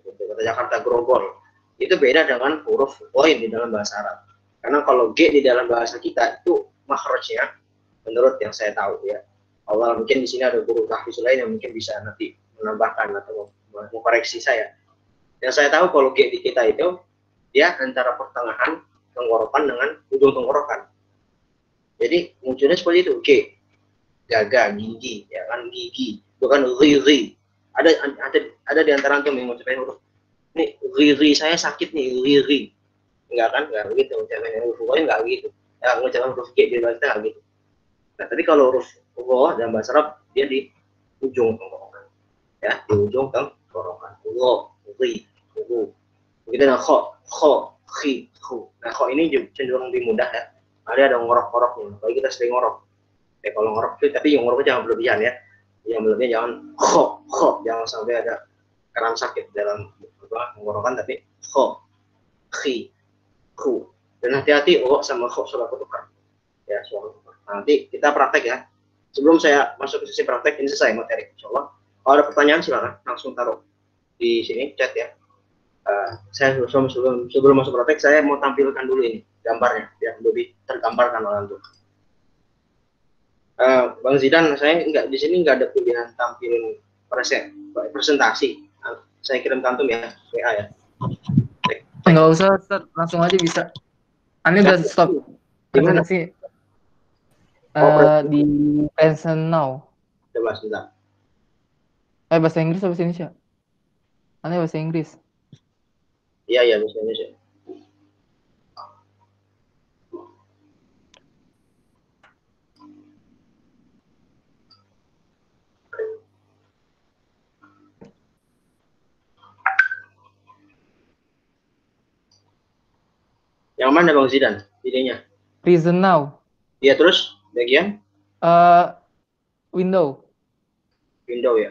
Kata Jakarta grogol. Itu beda dengan huruf wain di dalam bahasa Arab. Karena kalau G di dalam bahasa kita itu makhrajnya menurut yang saya tahu ya. Allah mungkin di sini ada guru tahfiz lain yang mungkin bisa nanti menambahkan atau mengkoreksi saya. Yang saya tahu kalau G di kita itu dia antara pertengahan tenggorokan dengan ujung tenggorokan. Jadi munculnya seperti itu G. Gaga, gigi, ya kan gigi. Bukan gigi. Ada di antara antum yang ngucapin huruf ini, riri saya sakit nih, riri. Enggak kan? Enggak begitu ngucapin huruf ro, enggak gitu. Ya, ngucapin huruf G di bahasa enggak gitu. Nah, tapi kalau huruf ro dalam bahasa Arab dia di ujung tenggorokan. Ya, di ujung tenggorokan. Ro, ri, ru. Begitu nah kho, khi, khu. Nah, kho ini cenderung lebih mudah ya. Ada ngorok-ngoroknya. Kalau kita sering ngorok. Kalau ngorok itu, tapi yang ngoroknya jangan berlebihan ya. Yang berlebihan jangan kho, jangan sampai ada keram sakit dalam tenggorokan, tapi kho, khi, khu. Dan hati-hati sama kho sudah ketukar. Ya, sudah ketukar. Nanti kita praktek ya. Sebelum saya masuk ke sesi praktek, ini selesai materi. Insyaallah. Kalau ada pertanyaan silakan langsung taruh di sini chat ya. Saya sebelum masuk praktek, saya mau tampilkan dulu ini gambarnya biar lebih tergambarkan oleh antum. Bang Zidan, saya di sini nggak ada pilihan tampilin presentasi. Saya kirim kantum ya, WA ya. Nggak usah, Ustaz. Langsung aja bisa. Ani udah stop presentasi di Present Now. Coba sebentar. Bahasa Inggris atau bahasa Indonesia? Ani bahasa Inggris. Iya, bahasa Indonesia. Yang mana Bang Zidan? Idenya? Present Now. Iya, terus bagian? Window. Window ya.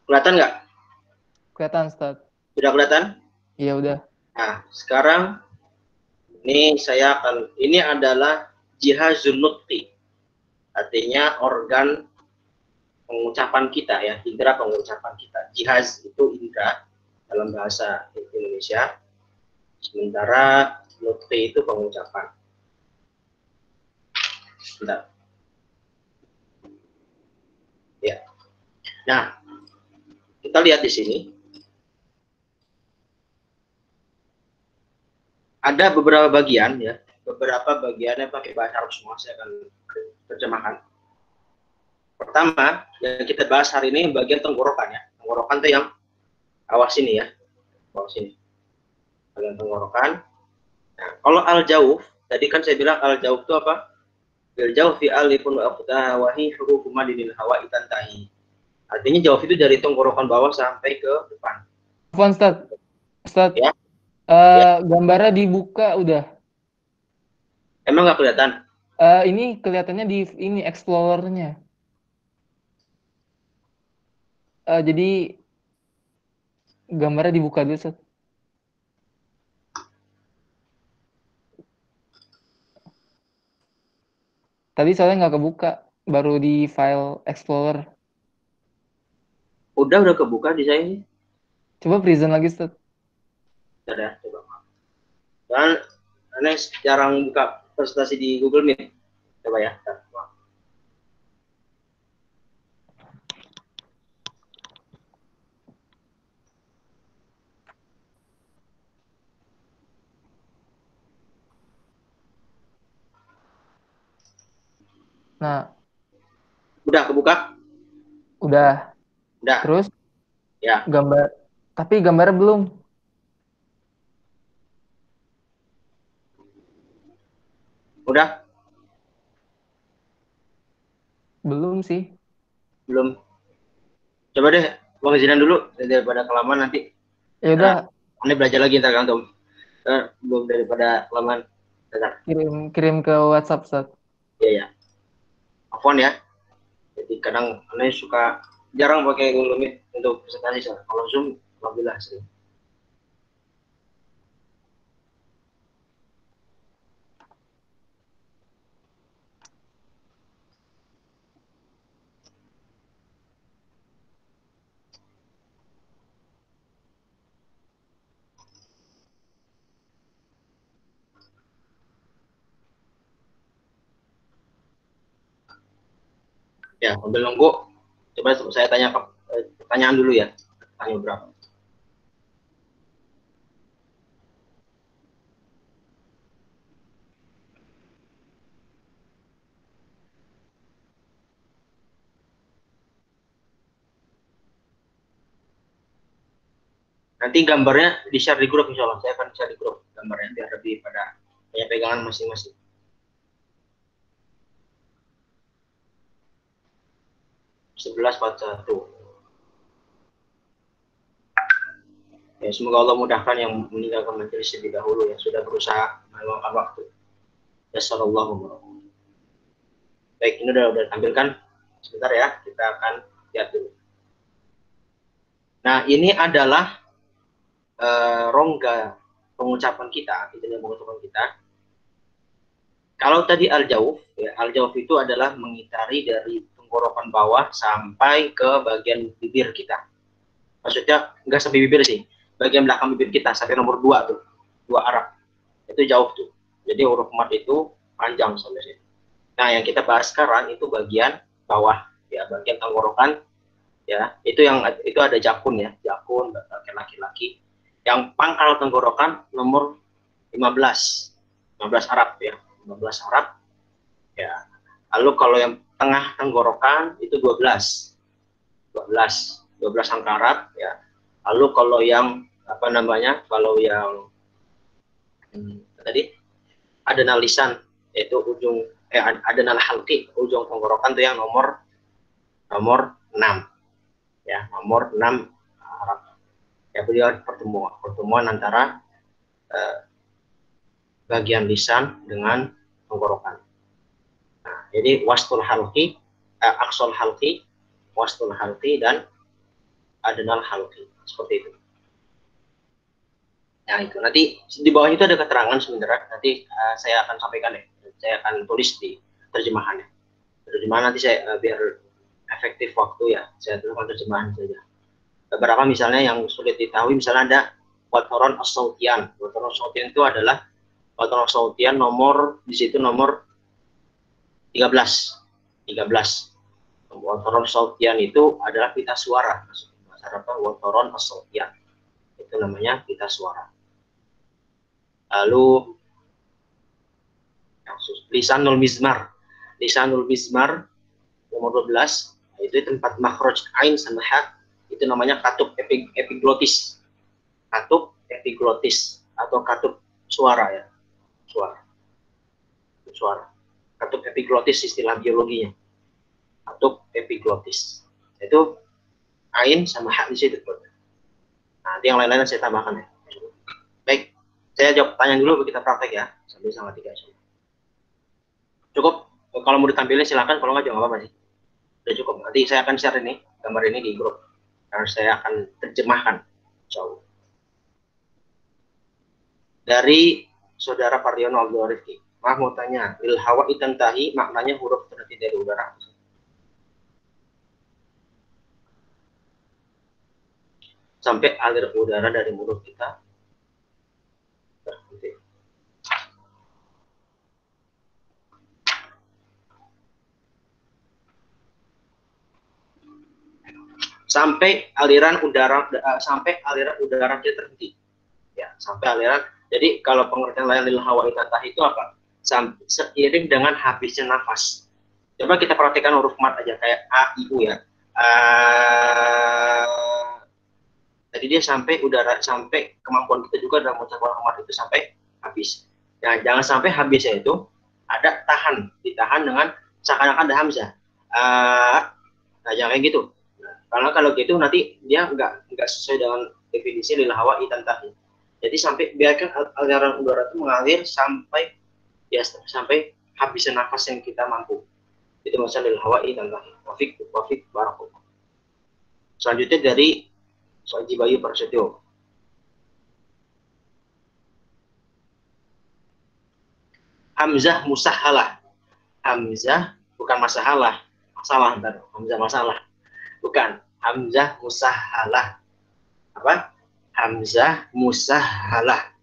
Kelihatan nggak? Kelihatan, Ustaz. Sudah kelihatan? Iya, udah. Nah, sekarang ini adalah jihazun nutqi. Artinya organ pengucapan kita ya, indera pengucapan kita. Jihaz itu indera dalam bahasa Indonesia, sementara nutqi itu pengucapan. Bentar. Ya. Nah, kita lihat di sini. Ada beberapa bagian ya, beberapa bagiannya pakai bahasa Arab semua, saya akan terjemahkan. Pertama, yang kita bahas hari ini bagian tenggorokan ya. Tenggorokan itu yang awas sini ya. Awas sini. Bagian tenggorokan. Nah, kalau al-jauf, tadi kan saya bilang al-jauf itu apa? Al-jauf fi alifun wa aqtaha wa hi hurufu madinil hawa itantahi. Artinya jauf itu dari tenggorokan bawah sampai ke depan. Ustaz. Ya. Gambarnya dibuka udah. Emang nggak kelihatan? Ini kelihatannya di ini Explorer-nya. Jadi gambarnya dibuka dulu, Ustaz. Tadi soalnya nggak kebuka, baru di file Explorer. Udah kebuka di saya ini. Coba present lagi, Ustaz. Sudah, coba. Dan aneh jarang buka presentasi di Google Meet. Coba ya. Nah, udah kebuka? Udah. Terus Ya. tapi gambarnya belum. Udah? Belum sih. Belum. Coba deh, Bang Zidan dulu daripada kelamaan nanti. Ya udah. Ini belajar lagi ntar kantum. Belum daripada kelamaan. Kirim ke WhatsApp, Ustaz. Iya. Telepon ya. Jadi kadang aneh suka jarang pakai Google Meet untuk presentasi. Kalau Zoom, alhamdulillah sering. Ya, sambil nunggu, coba saya tanya pertanyaan dulu ya. Tanya berapa? Nanti gambarnya di-share di grup, insya Allah. Saya akan share di grup gambarnya biar lebih pada punya pegangan masing-masing. 11:41. Ya, semoga Allah mudahkan yang meninggalkan majelis lebih dahulu ya, sudah berusaha meluangkan waktu. Wassalamualaikum. Baik, ini udah tampilkan. Sebentar ya, kita akan lihat dulu. Nah, ini adalah rongga pengucapan kita, itu adalah pengucapan kita. Kalau tadi al-jauf, ya, al-jauf itu adalah mengitari dari tenggorokan bawah sampai ke bagian bibir kita. Maksudnya nggak sampai bibir sih, bagian belakang bibir kita sampai nomor 2 tuh, 2 arab. Itu jauh tuh. Jadi huruf mat itu panjang sampai situ. Nah, yang kita bahas sekarang itu bagian bawah, ya, bagian tenggorokan, ya. Itu ada jakun ya, jakun laki-laki. Yang pangkal tenggorokan nomor 15 Arab ya, 15 Arab ya. Lalu kalau yang tengah tenggorokan itu 12 angka Arab ya. Lalu kalau yang kalau yang tadi adenal lisan, yaitu ujung adenal halqi, ujung tenggorokan itu yang nomor 6 ya, nomor 6 Arab ya. Beliau pertemuan antara bagian lisan dengan tenggorokan. Nah, jadi wastul halqi, aksol halqi, wastul halqi, dan adenal halqi, seperti itu. Nah, itu nanti di bawah itu ada keterangan sebenarnya. Nanti saya akan sampaikan ya. Saya akan tulis di terjemahannya. Terjemahan nanti saya biar efektif waktu ya, saya tuliskan terjemahan saja. Beberapa misalnya yang sulit diketahui, misalnya ada watoron as-sautian. Watoron as-sautian itu adalah watoron as-sautian nomor, di situ nomor 13. Watoron as-sautian itu adalah pita suara. Bahasa Arabnya watoron as-sautian. Itu namanya pita suara. Lalu lisanul mizmar nomor 12, itu tempat makhraj ain sama ha, itu namanya katup epiglotis. Katup epiglotis atau katup suara ya. Suara. Katup epiglotis istilah biologinya. Katup epiglotis. Itu ain sama ha di situ. Nanti yang lain-lain saya tambahkan ya. Baik, saya jawab pertanyaan dulu, kita praktek ya. Sambil sama 3. Cukup, kalau mau ditampilin silakan, kalau nggak juga nggak apa-apa sih. Sudah cukup. Nanti saya akan share ini, gambar ini di grup. Karena saya akan terjemahkan. Jauh. Dari saudara Pariono Abdul Rifki. Maaf mau tanya, lil hawa ikan tahi maknanya huruf terhenti dari udara. Sampai alir udara dari mulut kita berhenti. Sampai aliran udara kita terhenti. Ya, sampai aliran. Jadi kalau pengertian lain lil hawa ikan tahi itu apa? Seiring dengan habisnya nafas. Coba kita perhatikan huruf mat aja kayak a, i, u ya. Jadi dia sampai kemampuan kita juga dalam mengucapkan mat itu sampai habis. Nah, jangan sampai habisnya itu ada ditahan dengan seakan-akan ada hamzah. Nah, jangan kayak gitu. Nah, karena kalau gitu nanti dia nggak sesuai dengan definisi lil hawa ikan tahi. Jadi biarkan aliran udara itu mengalir sampai habisnya nafas yang kita mampu. Itu maksudnya lil hawa ikan tahi. Wafik barakallah. Selanjutnya dari Soji Bayu Prasetyo. Hamzah musahalah. Hamzah bukan masalah. Hamzah masalah. Bukan. Hamzah musahalah. Apa? Hamzah musahalah.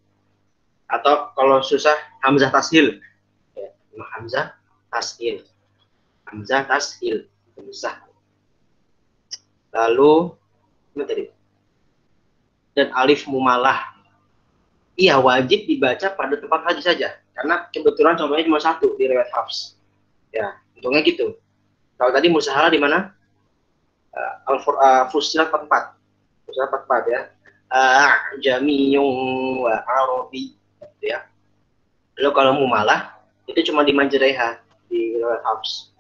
Atau kalau susah, Hamzah tashil. Ya, Hamzah tashil. Hamzah tashil. sah. Lalu apa tadi? Dan alif mumalah. Iya, wajib dibaca pada tempat hadis saja. Karena kebetulan contohnya cuma satu di riwayat Hafs. Ya, untungnya gitu. Kalau tadi musahalah di mana? Fussilat 44. Fussilat 44 ya. Jamiyun wa arabi gitu ya. Lalu kalau mumalah itu cuma di Manjaraiha, di riwayat Hafs.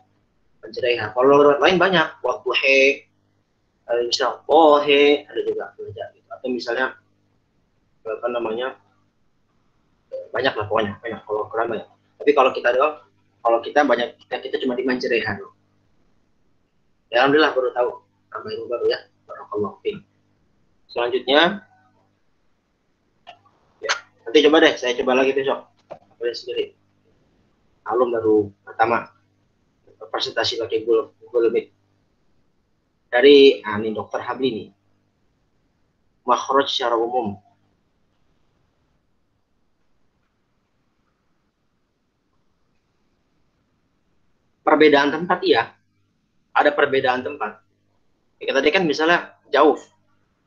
Manjaraiha. Kalau riwayat lain banyak, waktu misal pohe ada juga belajar gitu. Atau misalnya apa namanya, banyak lah pokoknya, banyak kalau Quran banyak. Tapi kalau kita doang, kalau kita banyak, kita cuma di Manjaraiha doang. Ya alhamdulillah baru tahu, tambah ilmu baru ya. Barakallahu fiik. Selanjutnya, ya, nanti coba deh, saya coba lagi besok. Boleh sendiri. Alum baru pertama presentasi pakai Google Meet. Dari ini Dokter Habli nih. Makhraj secara umum. Perbedaan tempat iya. Ada perbedaan tempat. Ya, tadi kan misalnya jauh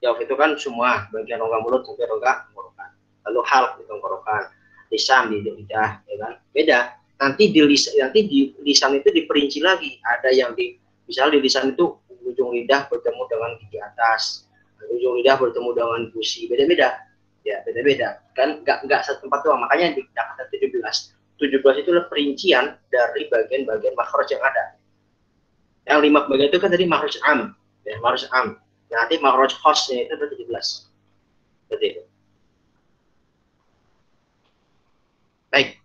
itu kan semua bagian rongga mulut sampai rongga tenggorokan. Lalu halq di tenggorokan, lisan di lidah, ya kan? Beda. Nanti di lisan itu diperinci lagi. Ada yang misalnya di lisan itu ujung lidah bertemu dengan gigi atas, ujung lidah bertemu dengan gusi. Beda-beda. Ya, beda-beda. Kan nggak satu tempat doang. Makanya di kata 17 itu adalah perincian dari bagian-bagian makhraj yang ada. Yang 5 bagian itu kan tadi makhraj am, ya, makhraj am. Nanti makhraj khasnya itu ada 17. Seperti itu. Baik.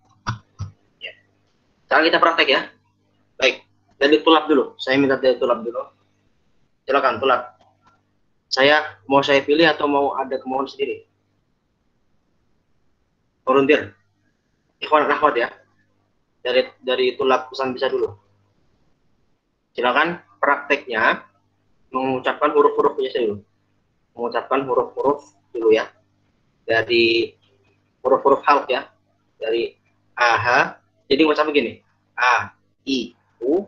Ya. Sekarang kita praktek ya. Baik. Dari tulap dulu. Saya minta dari tulap dulu. Silakan tulap. Mau saya pilih atau mau ada kemauan sendiri? Volunteer. Ikhwan akhwat ya. Dari tulap pesan bisa dulu. Silakan prakteknya mengucapkan huruf-hurufnya dulu. Mengucapkan huruf-huruf dulu ya. Dari huruf-huruf halq ya. Dari aha. Jadi mengucap begini. A, I, U,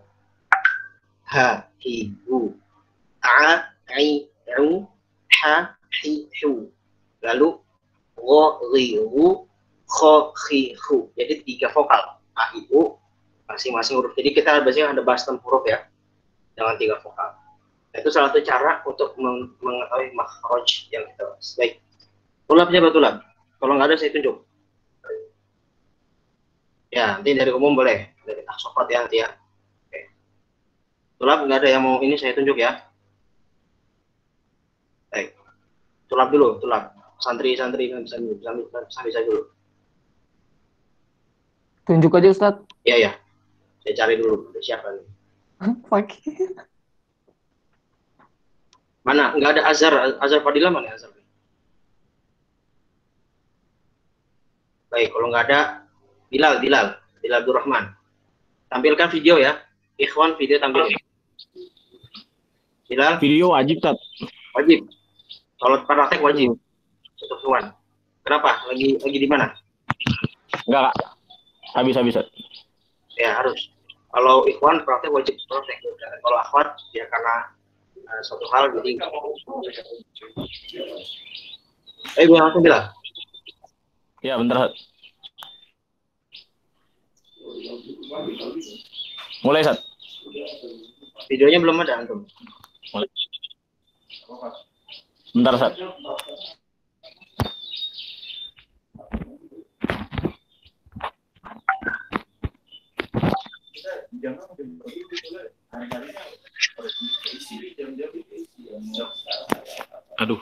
H, I, U, A, I, U, H, I, U. Lalu Ro, Ri, Ru, Kho, Khi, Hu. Jadi 3 vokal. A, I, U, masing-masing huruf. Jadi kita biasanya ada bahas 6 huruf ya. Dengan 3 vokal. Itu salah satu cara untuk mengetahui makhraj yang kita bahas. Baik. Tulapnya betulap. Kalau nggak ada saya tunjuk. Ya, nanti dari umum boleh. Dari taksofat ya nanti ya. Oke. Tulap nggak ada yang mau ini saya tunjuk ya. Baik. Tulap dulu, tulap. Santri-santri bisa dulu. Tunjuk aja Ustadz. Iya, ya. Saya cari dulu. Siapa nih? Mana? Nggak ada Azhar Fadilah mana Azhar? Baik, kalau nggak ada Bilal Abdurrahman. Tampilkan video ya. Ikhwan video tampil. Bilal. Video wajib, Tat. Wajib. Kalau praktek wajib. Untuk Ikhwan. Kenapa? Lagi di mana? Enggak, Kak. Habis. Ya, harus. Kalau Ikhwan praktek wajib praktek. Kalau akhwat ya karena suatu hal jadi. Gue langsung bilang. Ya, bentar. Mulai, Sat. Videonya belum ada, antum. Mulai. Bentar, Sat. Aduh.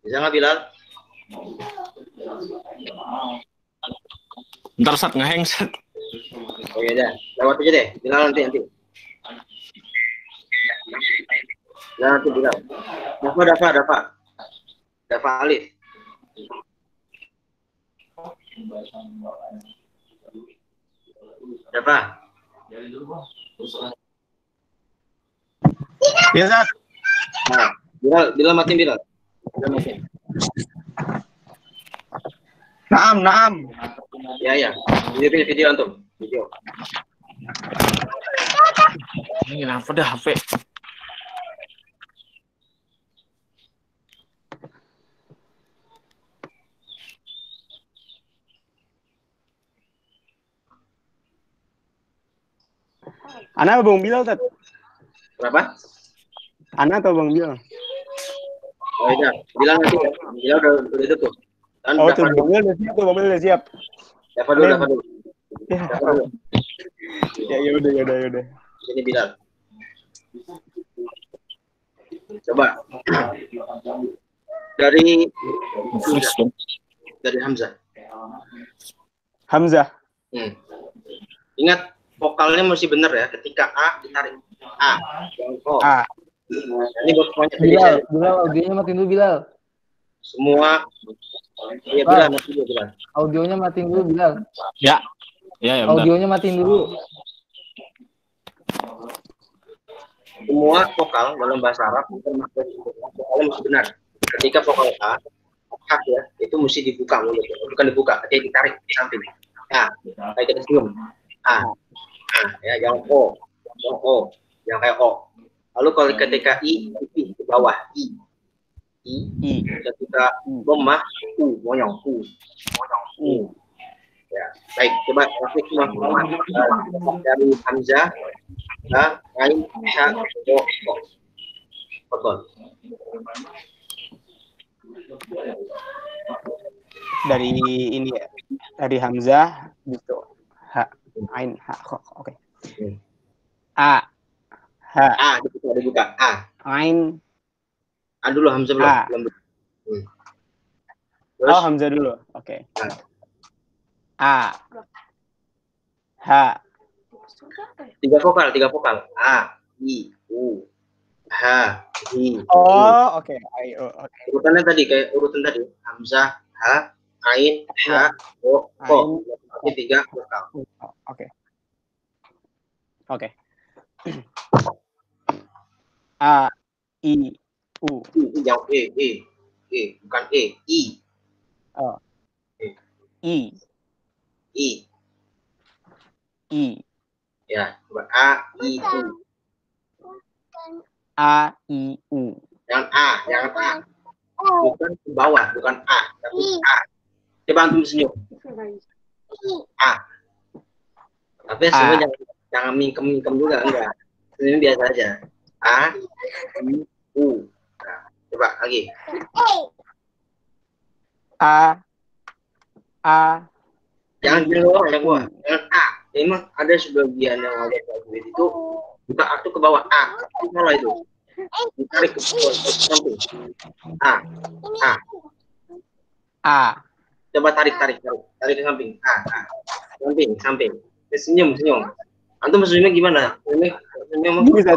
Bisa nggak Bilal? Bentar, Sat, ngeheng, Sat. Oh iya dah, lewat aja deh. Bilal nanti. Bilal nanti Bilal. Dafa Alif. Dafa. Ya, Sat. Nah, Bilal matiin Bilal. Naam. Ya. Video antum. Video. Ini kenapa dah HP? Ana atau Bang Bilal, Tat? Kenapa? Ana atau Bang Bilal? Oh iya, bilang nanti ya. Bilang udah itu tuh. Kan Oh, dapat tuh Bang Bilal udah siap, tuh Bang Bilal udah siap. dapat dulu. Ya, Dapat dulu. ya udah. Ini Bilal. Coba. Dari Hamzah. Hamzah. Ingat vokalnya mesti benar ya. Ketika A ditarik A, jangan O. A. Ini buat semuanya. Bilal, audionya matiin dulu Bilal. Semua. Iya Bilal, mati dulu Bilal. Audionya matiin dulu Bilal. Ya, bentar. Audionya matiin dulu. Semua vokal dalam bahasa Arab vokalnya mesti benar. Ketika vokal A, hak ya, itu mesti dibuka mulutnya, bukan dibuka, jadi ditarik di samping. A, kayak kita senyum. A, ya, jangan O, yang kayak O. Lalu kalau ketika I ke bawah, I. Ketika lemah, monyong, U. Ya, baik, coba praktik semua dari Hamzah, Ain, Ha, O. Betul. Dari ini ya, dari Hamzah gitu. Ha, Ain, Ha, Kho. Oke. A, Ha. A dibuka. A. Ain. A dulu Hamzah belum. Terus Oh, Hamzah dulu. Oke. A. Ha. tiga vokal. A, I, U, H, I. Oh, oke. Ayo, oke. Urutannya tadi kayak urutan tadi. Hamzah, H, Ain, H, O, Ko. Ini 3 vokal. Oke. A, I, U. Yang E, bukan E, I. Oh. I. Ya, coba A, I, U. A, I, U. Jangan A. Bukan ke bawah, bukan A, tapi A. Coba antum senyum. A. Tapi senyumnya jangan mingkem juga, enggak. Senyum biasa aja. A, I, U. Nah, coba lagi. A. Jangan gua. Jangan A. Memang ada sebagian yang ada tajwid itu buka A itu ke bawah. A. Salah itu. Ditarik ke samping. A. Coba tarik ke samping. A. Samping. Senyum. Antum senyumnya gimana? Senyum. Bisa.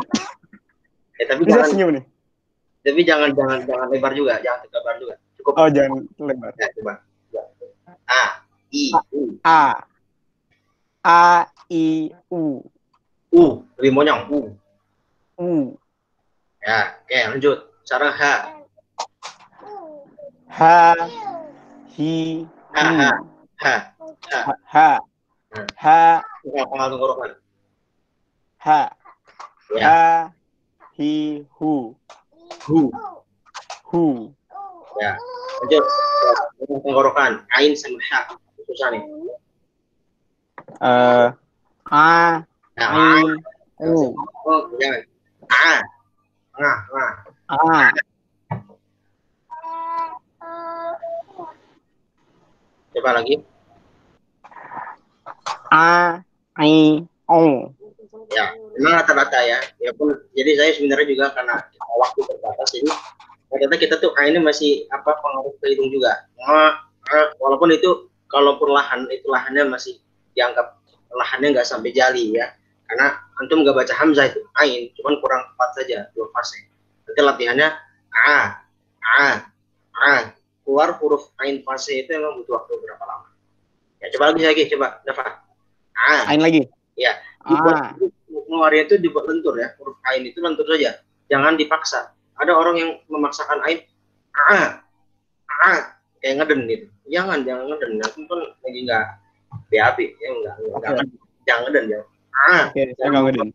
Ya, tapi Bisa jangan senyum nih. Tapi jangan lebar juga, jangan lebar juga. Cukup. Oh, jangan lebar. Ya, coba. A, I, U. A, I, U. U, lebih monyong. U. Ya, oke, lanjut. Sekarang H. H, Hi, H. Pengal tenggorokan. H. Ya. Ha, Hi, Hu. Ya, lanjut. Tenggorokan. Ain sama H. Susah nih. A, I, U. Oh, jangan. A. Tengah. A. Coba lagi. A, I, O. Ya, memang rata-rata ya. Ya pun, jadi saya sebenarnya juga karena waktu terbatas, jadi ternyata kita tuh ini masih pengaruh ke hidung juga. Walaupun itu kalaupun lahannya masih dianggap lahannya nggak sampai jali ya, karena antum nggak baca hamzah itu ain, cuman kurang tepat saja 2 fase. Nanti latihannya a keluar huruf ain fase itu emang butuh waktu berapa lama. Ya coba lagi coba Dafa. Ain lagi. Ya, ngeluarin itu dibuat lentur ya, huruf ain itu lentur saja, jangan dipaksa. Ada orang yang memaksakan ain kayak ngeden gitu. Jangan ngeden. Aku pun lagi BAB ya enggak jangan dan ya. Oke, saya nggak ngeden.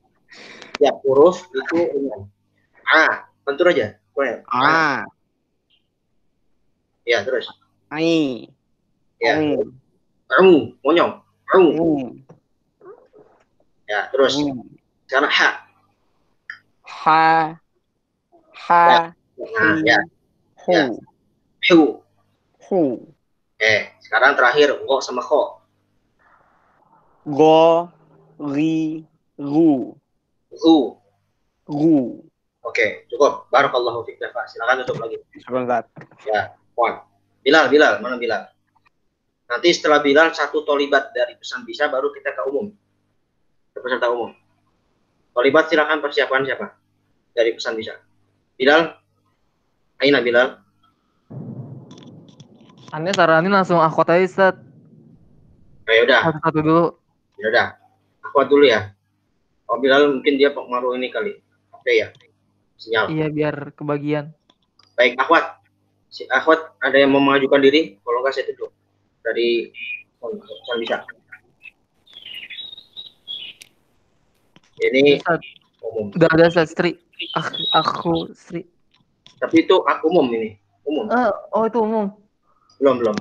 Tiap huruf itu ringan. Bentur aja. Boleh. Ya, terus. Ai. Ya. Monyong. Ya, terus. Sekarang Ha. Ya. Hu. Sekarang terakhir go sama ko. Go, ri, ru. Oke, cukup. Barakallahu fiik, Pak. Silakan tutup lagi. Sebentar. Ya, Puan. Bilal, mana Bilal? Nanti setelah Bilal satu tolibat dari pesan bisa baru kita ke umum. Ke peserta umum. Tolibat silakan persiapan siapa? Dari pesan bisa. Bilal. Aina Bilal. Aneh saranin langsung akhwat aja, Ustaz. Ya udah. Satu-satu dulu. Ya udah. Akhwat dulu ya. Oh, Bilal mungkin dia pengaruh ini kali. Oke ya. Sinyal. Iya, biar kebagian. Baik, Akhwat. Si Akhwat ada yang mau mengajukan diri? Kalau nggak saya tutup. Dari pesan bisa. Ini umum. Udah ada Ustaz, Sri. Aku Sri. Tapi itu umum ini. Umum. Oh, itu umum. Belum.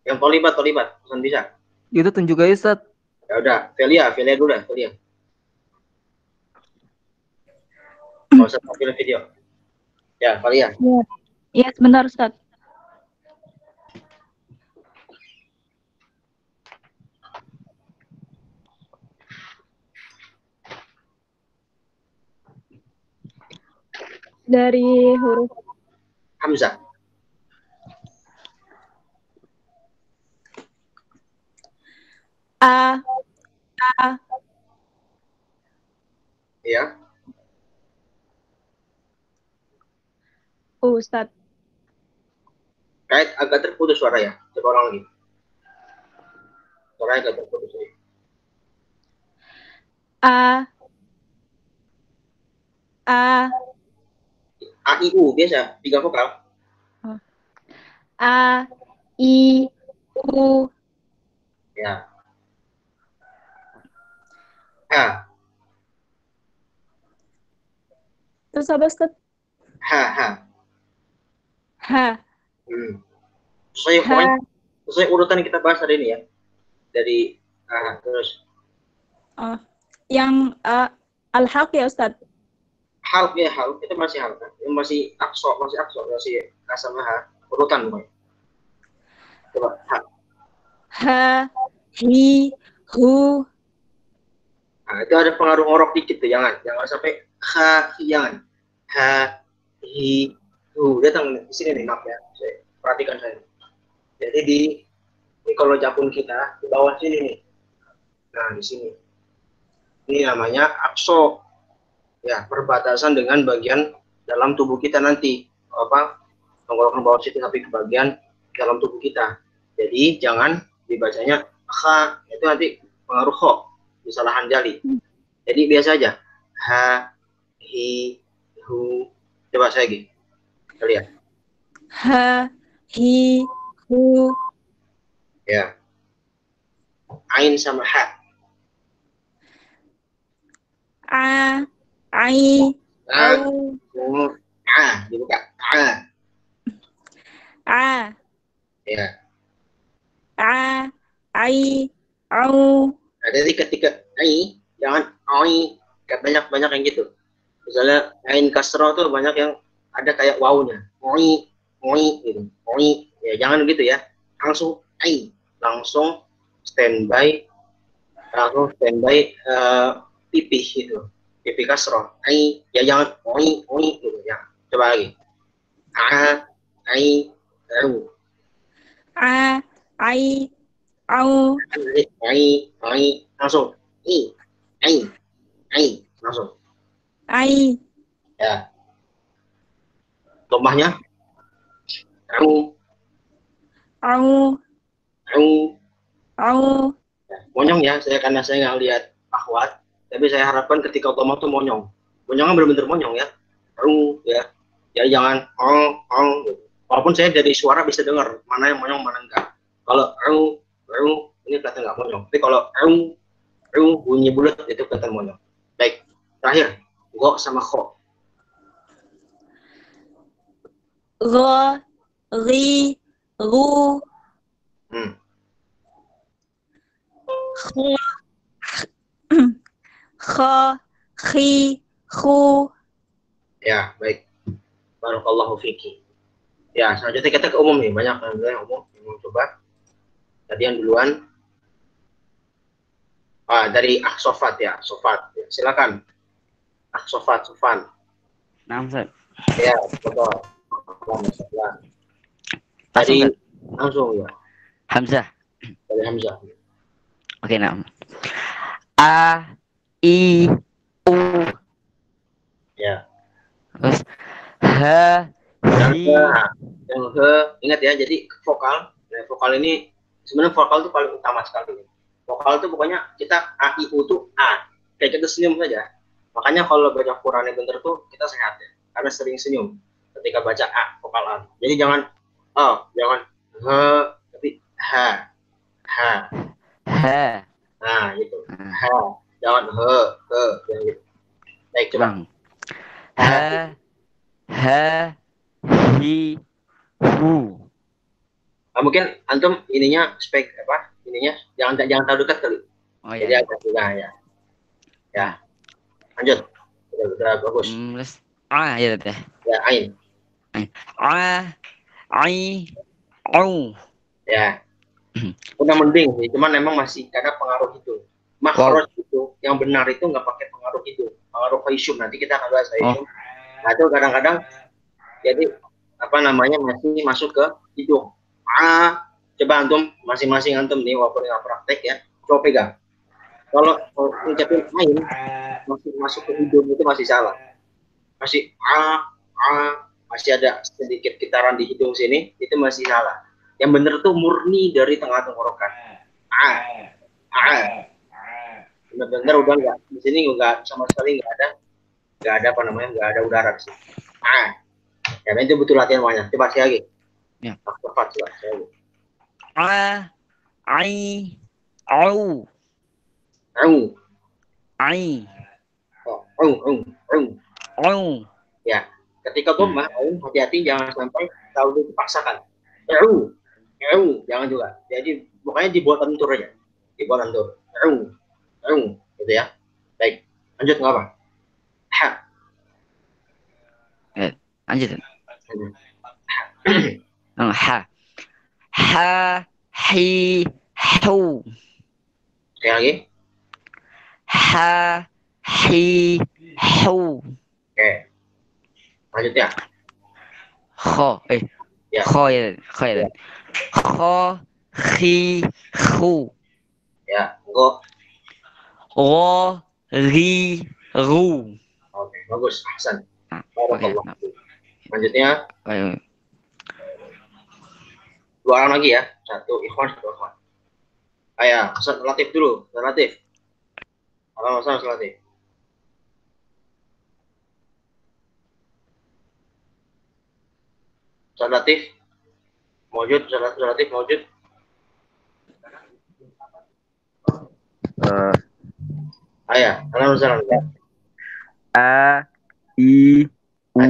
Yang tolibat pesan bisa. Itu tunjuk aja, Ustaz. Ya udah, Velia dulu dah, Velia. Mau usah tampil video. Ya, Velia. Iya, sebentar, Ustaz. Dari huruf Hamzah. A. Ya. Ustaz. Kayak agak terputus suara ya. Coba ulang lagi. Suaranya agak terputus. A. I, U biasa 3 vokal. A, I, U. Ya. H. Terus apa, Ustaz? H. Sesuai urutan yang kita bahas hari ini ya. Dari terus. Yang al-haq ya, Ustaz? Halq itu masih halq kan? Masih akso masih sama H urutan bukan? Coba H. Hi, hu. Nah, itu ada pengaruh ngorok dikit tuh, jangan sampai jangan. Hi, hu. Datang di sini nih, maaf ya. Perhatikan saya. Jadi ini kalau jakun kita di bawah sini nih. Nah, di sini. Ini namanya akso. Ya, perbatasan dengan bagian dalam tubuh kita nanti. Tenggorokan bawah situ sampai ke bagian dalam tubuh kita. Jadi jangan dibacanya kha, itu nanti pengaruh kho, kesalahan jali. Jadi biasa aja. Ha, hi, hu. Coba saya lagi. Kita lihat. Ha, hi, hu. Ya. Ain sama ha. Ai, dibuka. Ya. Ai, au. Nah, jadi ketika ai, jangan ai, banyak yang gitu. Misalnya ain kasroh tuh banyak yang ada kayak wawunya. Oi, gitu. Oi, ya jangan gitu ya. Langsung ai, langsung standby pipih gitu. Pipih kasroh. Ai, ya jangan oi gitu ya. Coba lagi. Ai, au. Ai, au. Ai, langsung. Ai, langsung. Ai. Ya. Lemahnya. Au. Monyong ya, karena saya nggak lihat akhwat, tapi saya harapkan ketika otomat tuh monyong. Monyongnya benar-benar monyong ya. Ya. Ya jangan walaupun saya dari suara bisa dengar mana yang monyong mana enggak. Kalau ini kelihatan kelihatan nggak monyong. Tapi kalau bunyi bulat itu kelihatan monyong. Baik, terakhir go sama kho. Go, ri, ru, kho, kho, khi, khu. Ya, baik. Barakallahu fiki. Ya, selanjutnya kita ke umum nih. Banyak yang umum. Yang coba. Tadi yang duluan. Dari Sofat ya. Sofat. Ya, silakan. Sofat, Sofan. Nah, Ustaz. Ya, betul. Tadi langsung ya. Hamzah. Dari Hamzah. Oke, nah. A, I, U. Ya. Terus H, Hi. Yang ingat ya, jadi vokal. Nah, vokal ini sebenarnya vokal itu paling utama sekali. Vokal itu pokoknya kita A, I, U itu A. Kayak kita senyum saja. Makanya kalau baca Qurannya bener tuh kita sehat ya. Karena sering senyum ketika baca A, vokal A. Jadi jangan jangan H, tapi H. Nah, gitu. H. Jangan jangan gitu. Baik, coba. H, Hi, Hu. Mungkin antum ininya ininya jangan terlalu dekat kali. Oh Jadi iya. agak juga ya. Ya. Lanjut. Udah bagus. Terus A ya teh. Ya, ain. A, I, Au. Ya. Udah mending sih, cuman memang masih karena pengaruh hidung. Makhraj itu yang benar itu nggak pakai pengaruh hidung, pengaruh khaysum. Nanti kita akan bahas khaysum. Nah, itu kadang-kadang jadi masih masuk ke hidung. Coba antum masing-masing antum nih walaupun nggak praktek ya, coba pegang. Kalau ucapin ain masih masuk ke hidung itu masih salah. Masih masih ada sedikit getaran di hidung sini, itu masih salah. Yang benar tuh murni dari tengah tenggorokan. Benar-benar udah nggak di sini nggak sama sekali nggak ada nggak ada udara di sini. Ya itu butuh latihan banyak. Coba sekali lagi. Ya. Coba sekali lagi. A, I, Au. I, Au. Ya, ketika domah, hati-hati jangan sampai terlalu dipaksakan. Jangan juga. Jadi pokoknya dibuat lentur aja. Dibuat lentur. Gitu ya. Baik, lanjut nggak apa? Lanjut. Ha. Ha, Hi, Hu. Sekali lagi. Ha, Hi, Hu. Oke. Lanjut ya. Kho. Ya. Kho ya. Kho, Hi, Hu. Ya, go. Ro, Ri, Ru. Oke, bagus. Ahsan. Oke. Lanjutnya dua orang lagi ya. Satu ikhwan, satu ikhwan. Ustaz Latif dulu. Ustaz Latif. Halo, Ustaz Latif. Ustaz Latif. Mawjud, Ustaz Latif mawjud. Halo, Ustaz Latif. A, I, U.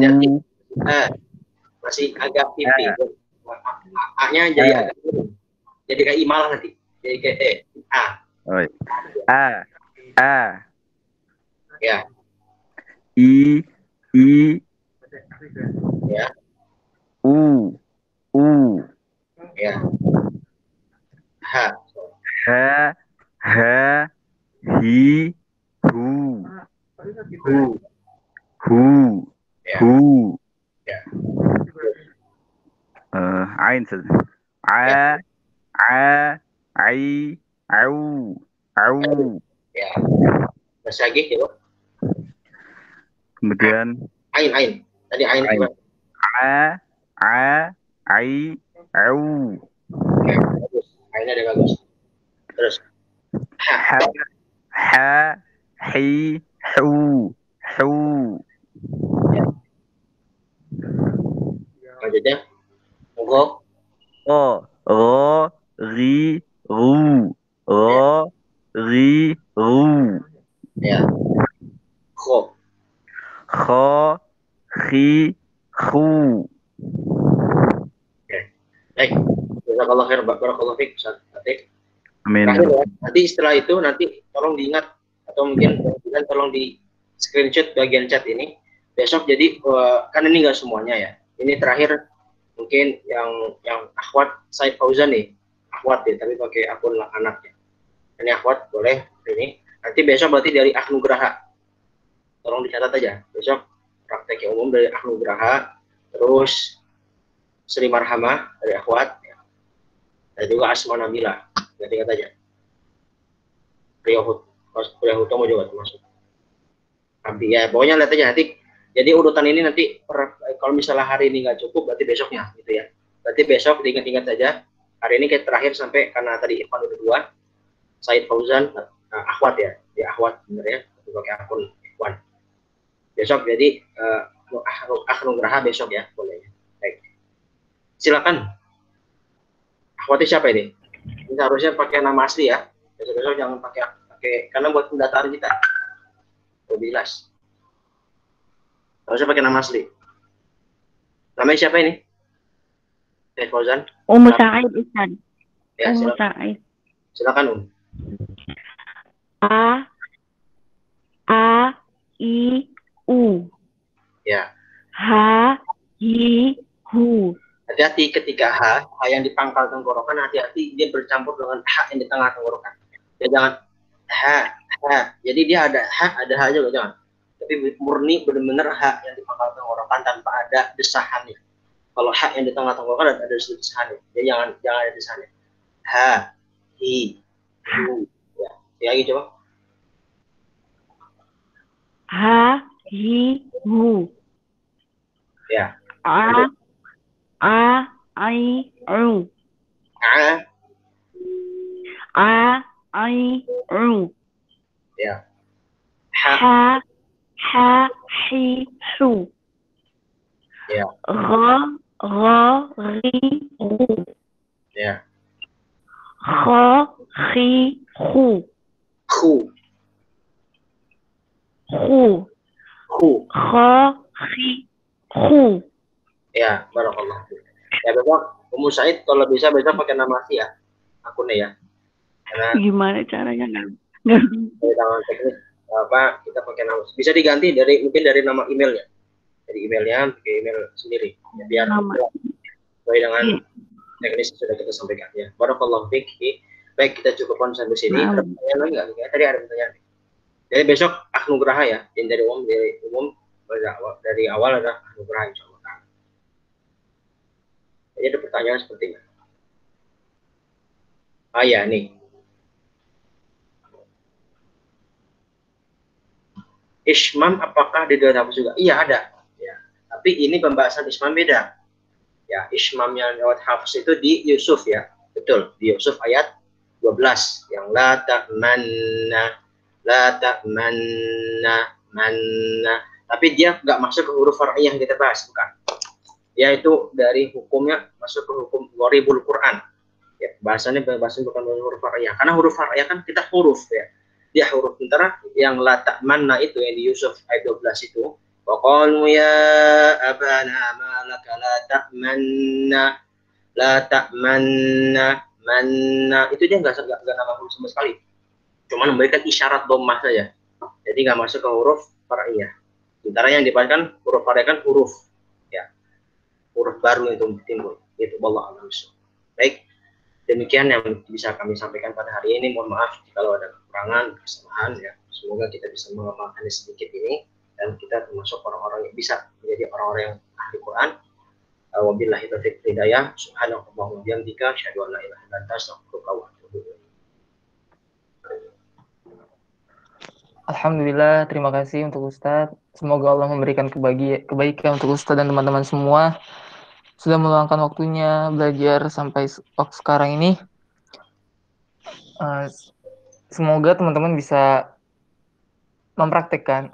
Masih agak tipis. A-nya jadi agak turun. Jadi kayak I malah nanti. Jadi kayak A. A. Ya. I. Ya. U. Ya. H. Hi, Hu. Ya. Ya. Ain. A, I, Au. Ya. Masih lagi coba. Kemudian Ain. Tadi ain. A, I, Au. Ya, bagus. Ainnya ada bagus. Terus. Ha, Hi, Hu. Lanjutnya. Go. Ro, Ri, Ru. Ro, ri, ru. Ya. Kho. Kho, khi, khu. Baik. Jazakallah khair, barakallahu fiik, Ustaz Atik. Amin. Terakhir ya. Nanti setelah itu tolong diingat atau mungkin tolong di screenshot bagian chat ini. Besok jadi kan ini nggak semuanya ya. Ini terakhir mungkin yang akhwat Said Fauzan nih. Akhwat ya, tapi pakai akun anaknya. Ini akhwat boleh ini. Nanti besok berarti dari Ahnugraha. Tolong dicatat aja. Besok praktek yang umum dari Ahnugraha, terus Sri Marhamah dari akhwat ya. Dan juga Asma Nabila. Ingat aja. Priyahutomo juga termasuk. Abi ya, pokoknya lihat aja nanti. Jadi urutan ini nanti kalau misalnya hari ini nggak cukup, berarti besoknya gitu ya. Berarti besok diingat-ingat saja. Hari ini kayak terakhir sampai karena tadi Irfan udah 2, Said Fauzan, akhwat ya, akhwat bener ya, pakai akun Irfan. Besok jadi Ahnugraha besok ya, boleh. Baik. Silakan. Akhwatnya siapa ini? Ini harusnya pakai nama asli ya. Besok-besok jangan pakai karena buat pendataan kita. Lebih jelas. Harusnya pakai nama asli. Namanya siapa ini? Said Fauzan. Sa'id Ustaz. Ya, Sa'id. Silakan A I U. Ya. H I Hu. Hati-hati ketika H yang di pangkal tenggorokan, hati-hati dia bercampur dengan H yang di tengah tenggorokan. Ya jangan H. Jadi dia ada H, ada H juga jangan. Tapi murni benar-benar H yang di pangkal tenggorokan tanpa ada desahannya. Kalau H yang di tengah tenggorokan ada desahannya. Jadi jangan ada desahannya. H, hi, hu. Ya, lagi coba. H I Hu. Ya. A I U. A I U. Ya. H hi hu. Ya. Ri ru. Ya. Kho khi khu. Khu. Khu. Kho khi khu. Ya, barakallah. Ya besok Ummu Said kalau bisa besok pakai nama asli ya akunnya ya. Karena gimana caranya dari tangan teknis kita pakai nama bisa diganti mungkin dari nama emailnya. Dari emailnya pakai email sendiri. Ya, biar sesuai dengan teknis yang sudah kita sampaikan ya. Barakallahu fiik. Baik, kita cukupkan sampai sini. Ada pertanyaan lagi nggak? Ya, tadi ada pertanyaan. Jadi besok Ahnugraha ya, yang dari umum dari awal ada Ahnugraha insyaallah. Jadi ada pertanyaan seperti ini. Ya nih. Ismam apakah di dalam hafaz juga? Iya ada. Ya. Tapi ini pembahasan ismam beda. Ya, ismam yang lewat hafaz itu di Yusuf ya. Betul, di Yusuf ayat 12 yang la ta'manna manna. Tapi dia nggak masuk ke huruf far'iyah yang kita bahas, bukan. Dia itu dari hukumnya masuk ke hukum gharibul Quran. Ya, bahasanya bukan huruf far'iyah. Karena huruf far'iyah kan kita huruf ya. Dia huruf sementara yang la ta'manna itu yang di Yusuf ayat 12 itu wa qalu ya abana ma laka la ta'manna itu dia nggak nama huruf sama sekali. Cuma memberikan isyarat dhammah saja. Jadi nggak masuk ke huruf far'iyah. Sementara yang dibacakan huruf far'iyah kan huruf huruf baru yang timbul. Itu wallahu a'lam. Baik, demikian yang bisa kami sampaikan pada hari ini. Mohon maaf kalau ada kekurangan, kesalahan ya. Semoga kita bisa mengamalkan sedikit ini dan kita termasuk orang-orang yang bisa menjadi orang-orang yang ahli Quran. Wabillahi taufiq wal hidayah. Subhanallahumma wa bihamdika asyhadu an la ilaha illa anta astaghfiruka wa atubu ilaik. Alhamdulillah, terima kasih untuk Ustadz. Semoga Allah memberikan kebaikan untuk Ustadz dan teman-teman semua. Sudah meluangkan waktunya belajar sampai waktu sekarang ini. Semoga teman-teman bisa mempraktekkan